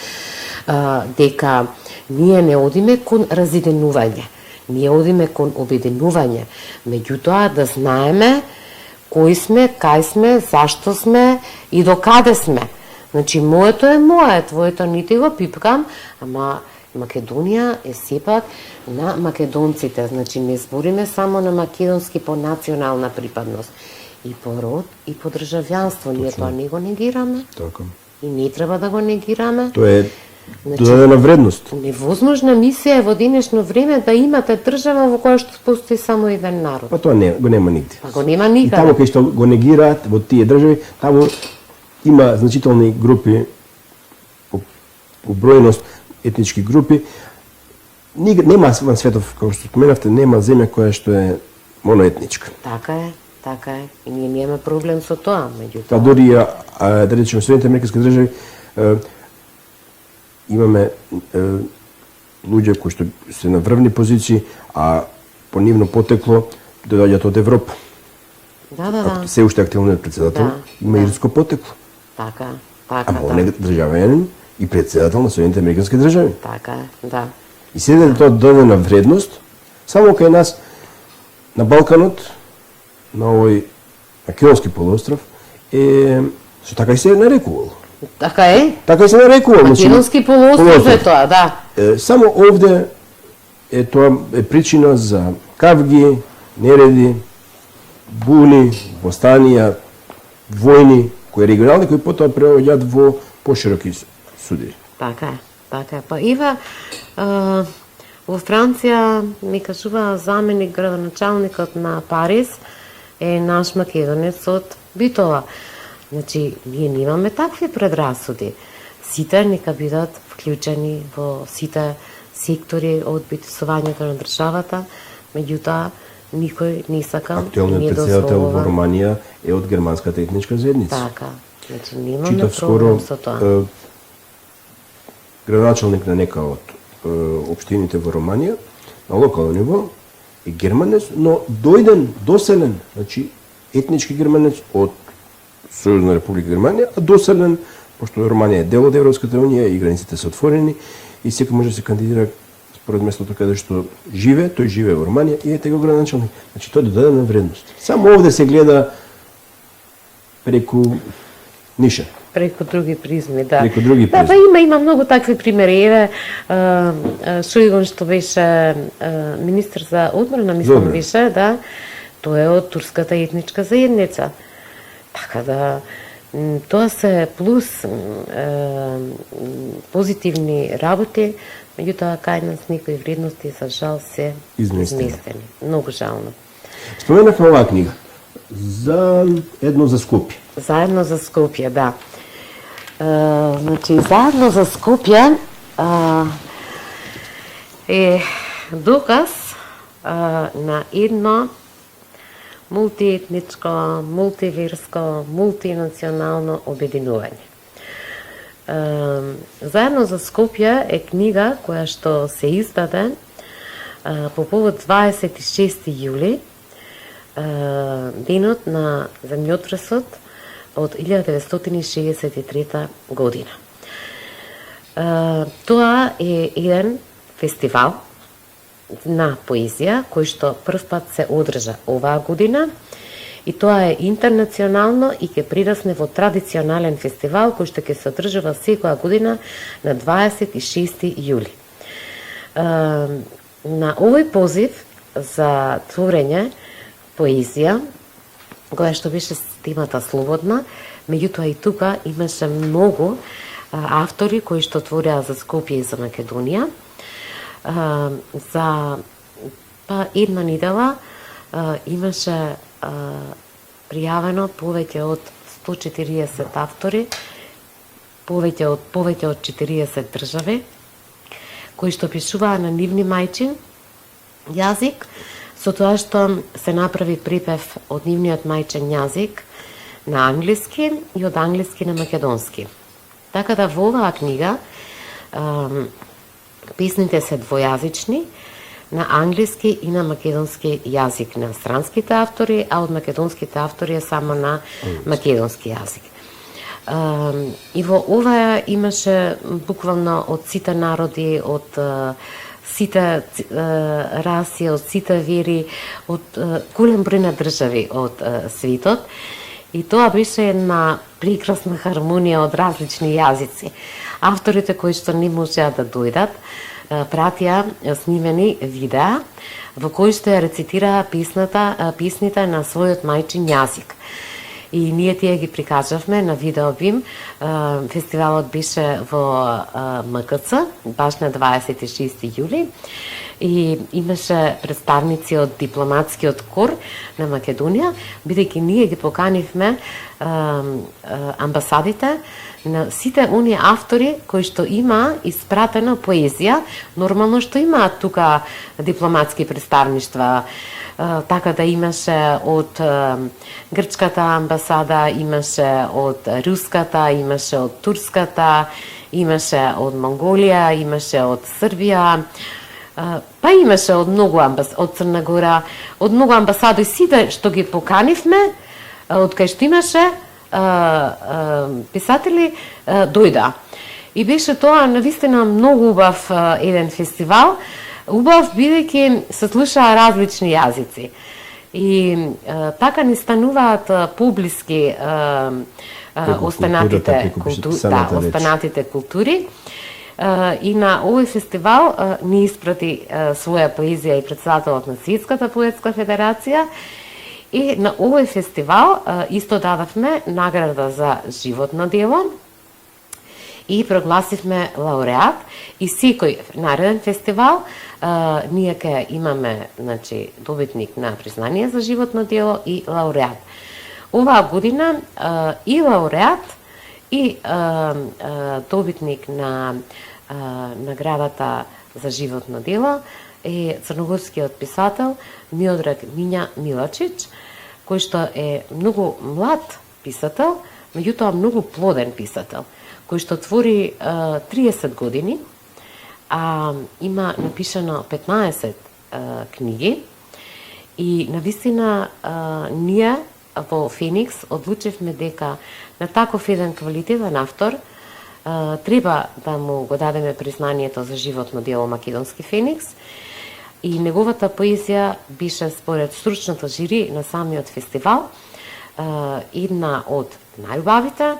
дека ние не одиме кон разединување. Ние одиме кон обединување, меѓутоа да знаеме кои сме, кај сме, зашто сме и до каде сме. Значи, моето е мое, твоето нити го пипкам, ама Македонија е сепак на македонците. Значи, не збориме само на македонски по национална припадност. И по род, и по државјанство. Ние тоа не го негираме. Така. И не треба да го негираме. Тоа е Додадена вредност. Невозможна мисија е во денешно време да имате држава во која што постои само еден народ. Па тоа го нема нигде. Па го нема И никаде. таму кај што го негираат во тие држави, таму има значителни групи по бројност етнички групи. Нема во светов, како што споменавте, нема земја која што е моноетничка. Така е, така е. И ние немаме проблем со тоа, меѓутоа. Па дури да речеме Соединените американски држави имаме луѓе кои што се на врвни позиции, а по нивно потекло доаѓаат од Европа. Да. Се уште активниот председател има ирско потекло. Така, Ама он е државјанин и председател на Соединените американски држави. Така е, да. И седе тоа додадена вредност, само кај нас на Балканот, на овој Македонски полуостров, со така и се нарекувало. Така е. Така и се нарекувало. Македонски полуостров е тоа, да. Само овде тоа е причина за кавги, нереди, буни, востанија, војни, кои регионални, кои потоа преоѓаат во пошироки суди. Така е, така е. Па Ива, во Франција ми кажува заменик градоначалникот на Париз е наш македонец од Битола. Значи, ние немаме такви предрасуди. Сите нека бидат вклучени во сите сектори од битисувањето на државата, меѓутоа никој не сака и Актуелниот не председател во дозволува. Романија е од германската етничка заедница. Така, значи немаме Читав проблем скоро со тоа. градоначалник на нека од општините во Романија, на локално ниво, е германец, но дојден, доселен, значи етнички германец од Сојузна република Германија, а доселен, пошто Романија е дел од Европската унија и границите се отворени и секој може да се кандидира според местото каде што живе, тој живее во Романија и е тега градоначалник. Значи тоа е додадена вредност. Само овде се гледа преку ниша. Преку други призми, да. Преку други Да, па призми. има многу такви примери. Еве, Шуйгон што беше министр за одбрана, мислам Добре. беше, да, тој е од турската етничка заедница. Така да, тоа се плюс позитивни работи, меѓутоа кај нас некои вредности за жал се Изместени. Многу жално. Споменавме оваа книга. За едно за Скопје. Заедно за Скопје, да. Значи, заедно за Скопје е доказ на едно мултиетничко, мултиверско, мултинационално обединување. Заедно за Скопје е книга која што се издаде по повод 26. јули, денот на земјотресот од 1963 година. Тоа е еден фестивал на поезија кој што прв пат се одржа оваа година и тоа е интернационално и ќе прирасне во традиционален фестивал кој што ќе се одржува секоја година на 26. јули. На овој позив за творење поезија, која што беше темата слободна, меѓутоа и тука имаше многу автори кои што твореа за Скопје и за Македонија. За една недела имаше пријавено повеќе од 140 автори, повеќе од 40 држави, кои што пишуваа на нивни мајчин јазик, со тоа што се направи припев од нивниот мајчин јазик на англиски и од англиски на македонски. Така да во оваа книга песните се двојазични, на англиски и на македонски јазик на странските автори, а од македонските автори е само на македонски јазик. И во оваа имаше буквално од сите народи, од сите раси, од сите вери, од голем број на држави од светот. И тоа беше една прекрасна хармонија од различни јазици. Авторите кои што не можеа да дојдат, пратија снимени видеа во кои што ја рецитираа песните на својот мајчин јазик. и ние тие ги прикажавме на видеобим. Фестивалот беше во МКЦ, баш на 26 јули, и имаше представници од дипломатскиот кор на Македонија, бидејќи ние ги поканивме амбасадите на сите оние автори кои што има испратена поезија, нормално што имаат тука дипломатски представништва, така да имаше од грчката амбасада, имаше од руската, имаше од турската, имаше од Монголија, имаше од Србија, па имаше од многу од Црна Гора, од многу амбасади, сите што ги поканивме, од кај што имаше писатели, дојда. И беше тоа навистина многу убав еден фестивал, убав бидејќи се слушаа различни јазици. И така ни стануваат поблиски останатите култури. И на овој фестивал ни испрати своја поезија и председателот на Светската поетска федерација. И на овој фестивал исто дадавме награда за животно дело и прогласивме лауреат. И секој нареден фестивал ние ќе имаме, значи, добитник на признание за животно дело и лауреат. Оваа година и лауреат и добитник на наградата за животно дело е црногорскиот писател Миодраг Миња Милачич, кој што е многу млад писател, меѓутоа многу плоден писател, кој што твори 30 години, а има напишано 15 книги. И навистина ние во Феникс одлучивме дека на таков еден квалитетен автор треба да му го дадеме признанието за животно дело Македонски Феникс. И неговата поезија беше според стручното жири на самиот фестивал една од најубавите,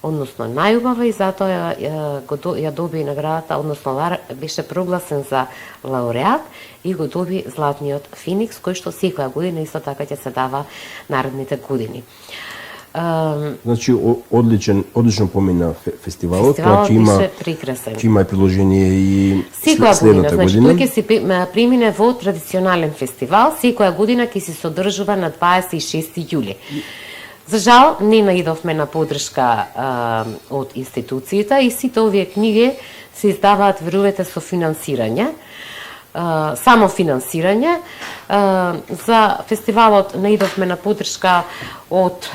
односно најубава, и затоа ја доби наградата, односно беше прогласен за лауреат и го доби Златниот Феникс, кој што секоја година исто така ќе се дава наредните години. Значи одлично помина фестивалот, значи беше прекрасен. Че има приложение и следната година. Значи тој ќе се премине во традиционален фестивал, секоја година ќе се содржува на 26 јули. За жал, не наидовме на поддршка од институциите и сите овие книги се издаваат, верувате, со финансирање, само финансирање. За фестивалот наидовме на поддршка од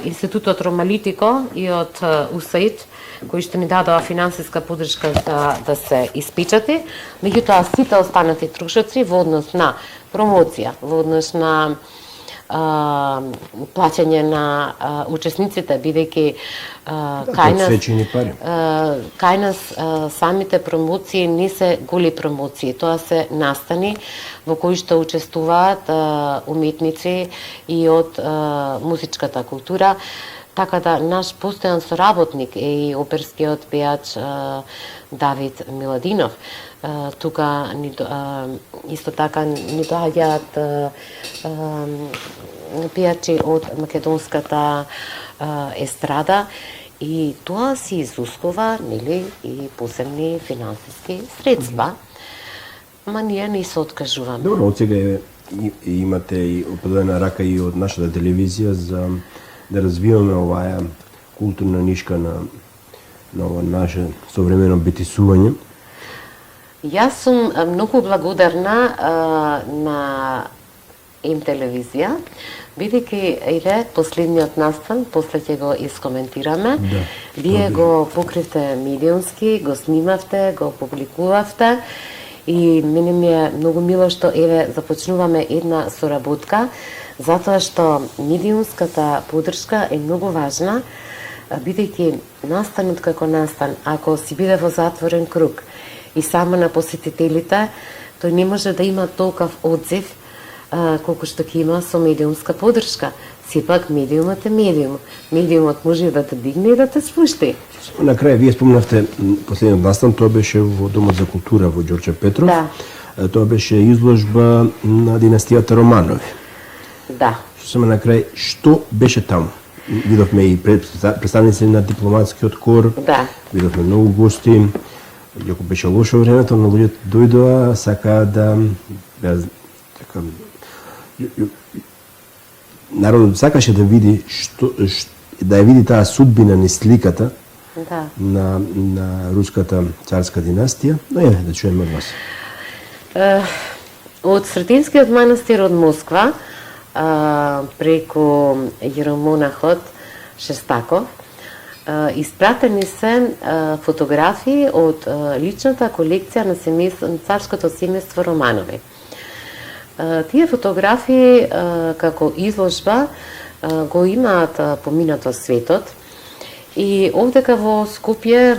Институтот Ромалитико и од УСАИД, кои што ни дадоа финансиска поддршка за да се испечати. Меѓутоа, сите останати трошоци во однос на промоција, во однос на плаќање на учесниците, бидејќи кај нас самите промоции не се голи промоции, тоа се настани во кои што учествуваат уметници и од музичката култура. Така да наш постојан соработник е и оперскиот пејач Давид Миладинов. Тука исто така ни доаѓаат пејачи од македонската естрада и тоа си изискува, нели, и посебни финансиски средства. Ма ние не се откажуваме. Добро, од сега имате и определена рака и од нашата телевизија за да развиваме оваа културна нишка на ова наше современо битисување. Јас сум многу благодарна на М телевизија, бидејќи иде последниот настан, после ќе го искоментираме. Да, Вие го покривте медиумски, го снимавте, го публикувавте и мене ми е многу мило што еве започнуваме една соработка, затоа што медиумската поддршка е многу важна, бидејќи настанот како настан, ако си биде во затворен круг и само на посетителите, тој не може да има толков одзив колку што ќе има со медиумска поддршка. Сепак медиумот е медиум. Медиумот може да те дигне и да те спушти. На крај, вие спомнавте последниот настан, тоа беше во Домот за култура во Ѓорче Петров. Да. Тоа беше изложба на династијата Романови. Да. Само на крај, што беше таму? Видовме и представници на дипломатскиот кор. Да. Видовме многу гости. Иако беше лошо времето, но луѓето дојдоа, сакаа да така народот сакаше да види да ја види таа судбина низ сликата на руската царска династија. Но да чуеме од вас. Од Сретенскиот манастир од Москва, преку јеромонахот Шестаков, испратени се фотографии од личната колекција на царското семејство Романови. Тие фотографии како изложба го имаат поминато светот и овдека во Скопје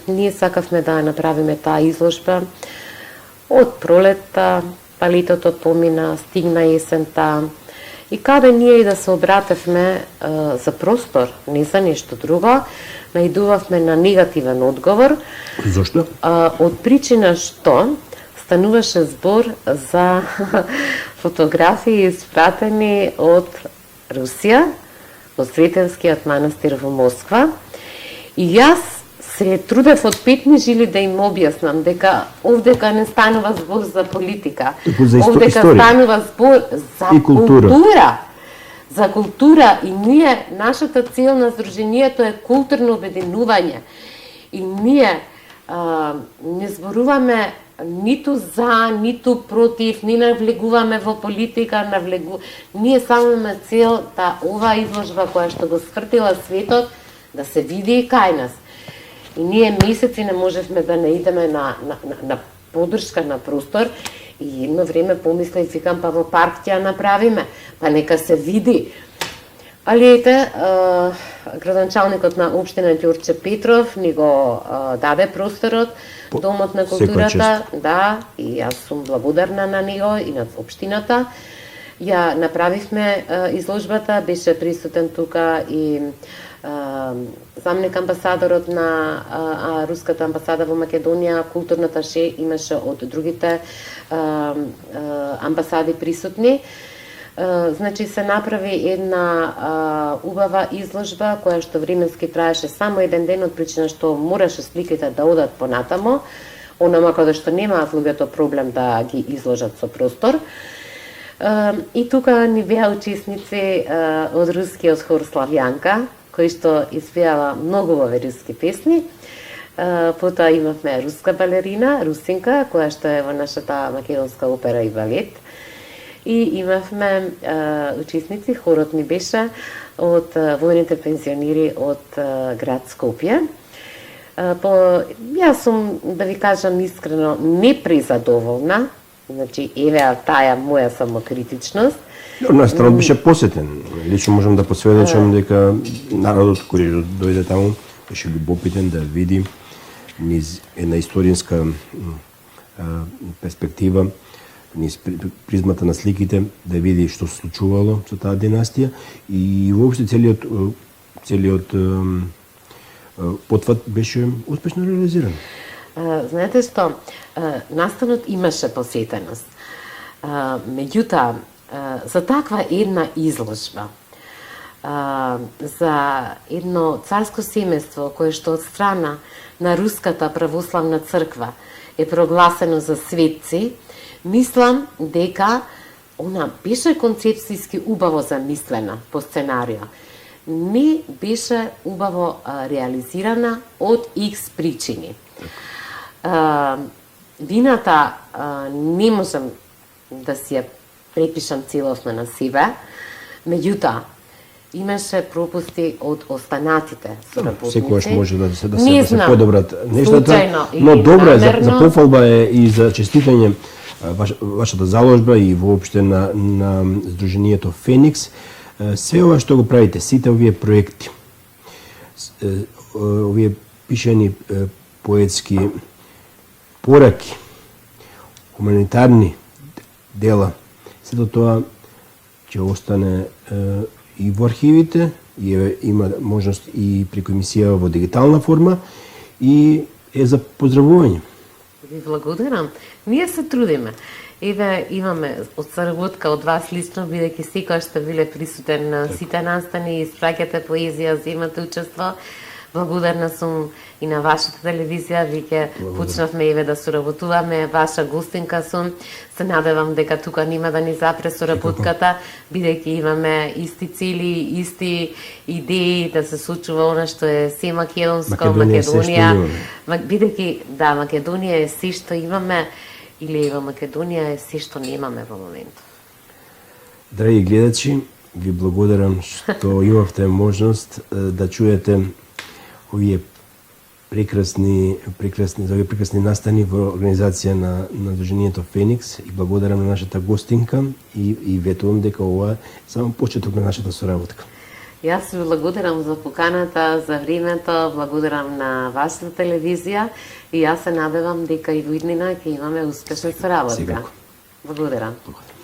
ние сакавме да направиме таа изложба од пролетта, па летото помина, стигна есента и каде ние и да се обратевме за простор, не за нешто друго, наидувавме на негативен одговор. Зошто? Од причина што стануваше збор за фотографии испратени од Русија, од Сретенскиот манастир во Москва. И јас се трудев од петни жили да им објаснам дека овдека не станува збор за политика. Овдека станува збор за култура. За култура и ние, нашата цел на Сдруженијето е културно обединување. И ние не зборуваме ниту за, ниту против, не навлегуваме во политика, ние само имаме цел да оваа изложба која што го свртила светот да се види и кај нас. И ние месеци не можевме да наидеме на поддршка на простор и едно време помислив, викам, па во парк ќе ја направиме, па нека се види. Али ете, градоначалникот на општина Ѓорче Петров ни го даде просторот, Домот на културата, да, и јас сум благодарна на него и на општината. Ја направивме изложбата, беше присутен тука и замник амбасадорот на руската амбасада во Македонија, културната ше имаше од другите амбасади присутни. Значи се направи една убава изложба која што временски траеше само еден ден од причина што мораше сликите да одат понатамо, онама каде што немаат луѓето проблем да ги изложат со простор. И тука ни беа учесници од рускиот хор Славјанка, кој што испеава многу убави руски песни. Потоа имавме руска балерина, Русинка, која што е во нашата македонска опера и балет. И имавме учесници, хорот ни беше од војните пензионери од град Скопје. Јас сум, да ви кажам искрено, непрезадоволна, значи еве таа моја самокритичност. Настранот беше посетен. Лично можам да посведочам дека народот кој дојде таму беше љубопитен да види низ една историјска перспектива, низ призмата на сликите, да види што се случувало со таа династија и воопшто целиот потват беше успешно реализиран. Знаете што, настанот имаше посетеност. Меѓутоа, за таква една изложба, за едно царско семејство кое што од страна на Руската православна црква е прогласено за светци, мислам дека она беше концепцијски убаво замислена по сценарио. Не беше убаво реализирана од X причини. Вината не можам да си ја препишам целосно на себе, меѓутоа, имаше пропусти од останатите соработници. Секогаш може да се подобрат нештата, но добро е за пофалба е и за честитање вашата заложба и воопште на Сдруженијето Феникс. Све ова што го правите, сите овие проекти, овие пишани поетски пораки, хуманитарни дела, сето тоа ќе остане и во архивите, и има можност и преку емисија во дигитална форма и е за поздравување. Ви благодарам. Ние се трудиме. Еве имаме од соработка од вас лично, бидејќи секој што биле присутен на сите настани, испраќате поезија, земате учество. Благодарна сум и на вашата телевизија, веќе почнавме еве да соработуваме, ваша гостинка сум. Се надевам дека тука нема да ни запре соработката, бидејќи имаме исти цели, исти идеи да се случува она што е се македонско, Македонија. Бидејќи да, Македонија е се што имаме, или во Македонија е се што немаме во моментот. Драги гледачи, ви благодарам што имавте можност да чуете овие прекрасни настани во организација на Движењето Феникс и благодарам на нашата гостинка и ветувам дека ова е само почеток на нашата соработка. Јас ви благодарам за поканата, за времето, благодарам на вашата телевизија и јас се надевам дека и во иднина ќе имаме успешна соработка. Сигурно. Благодарам. Благодарам.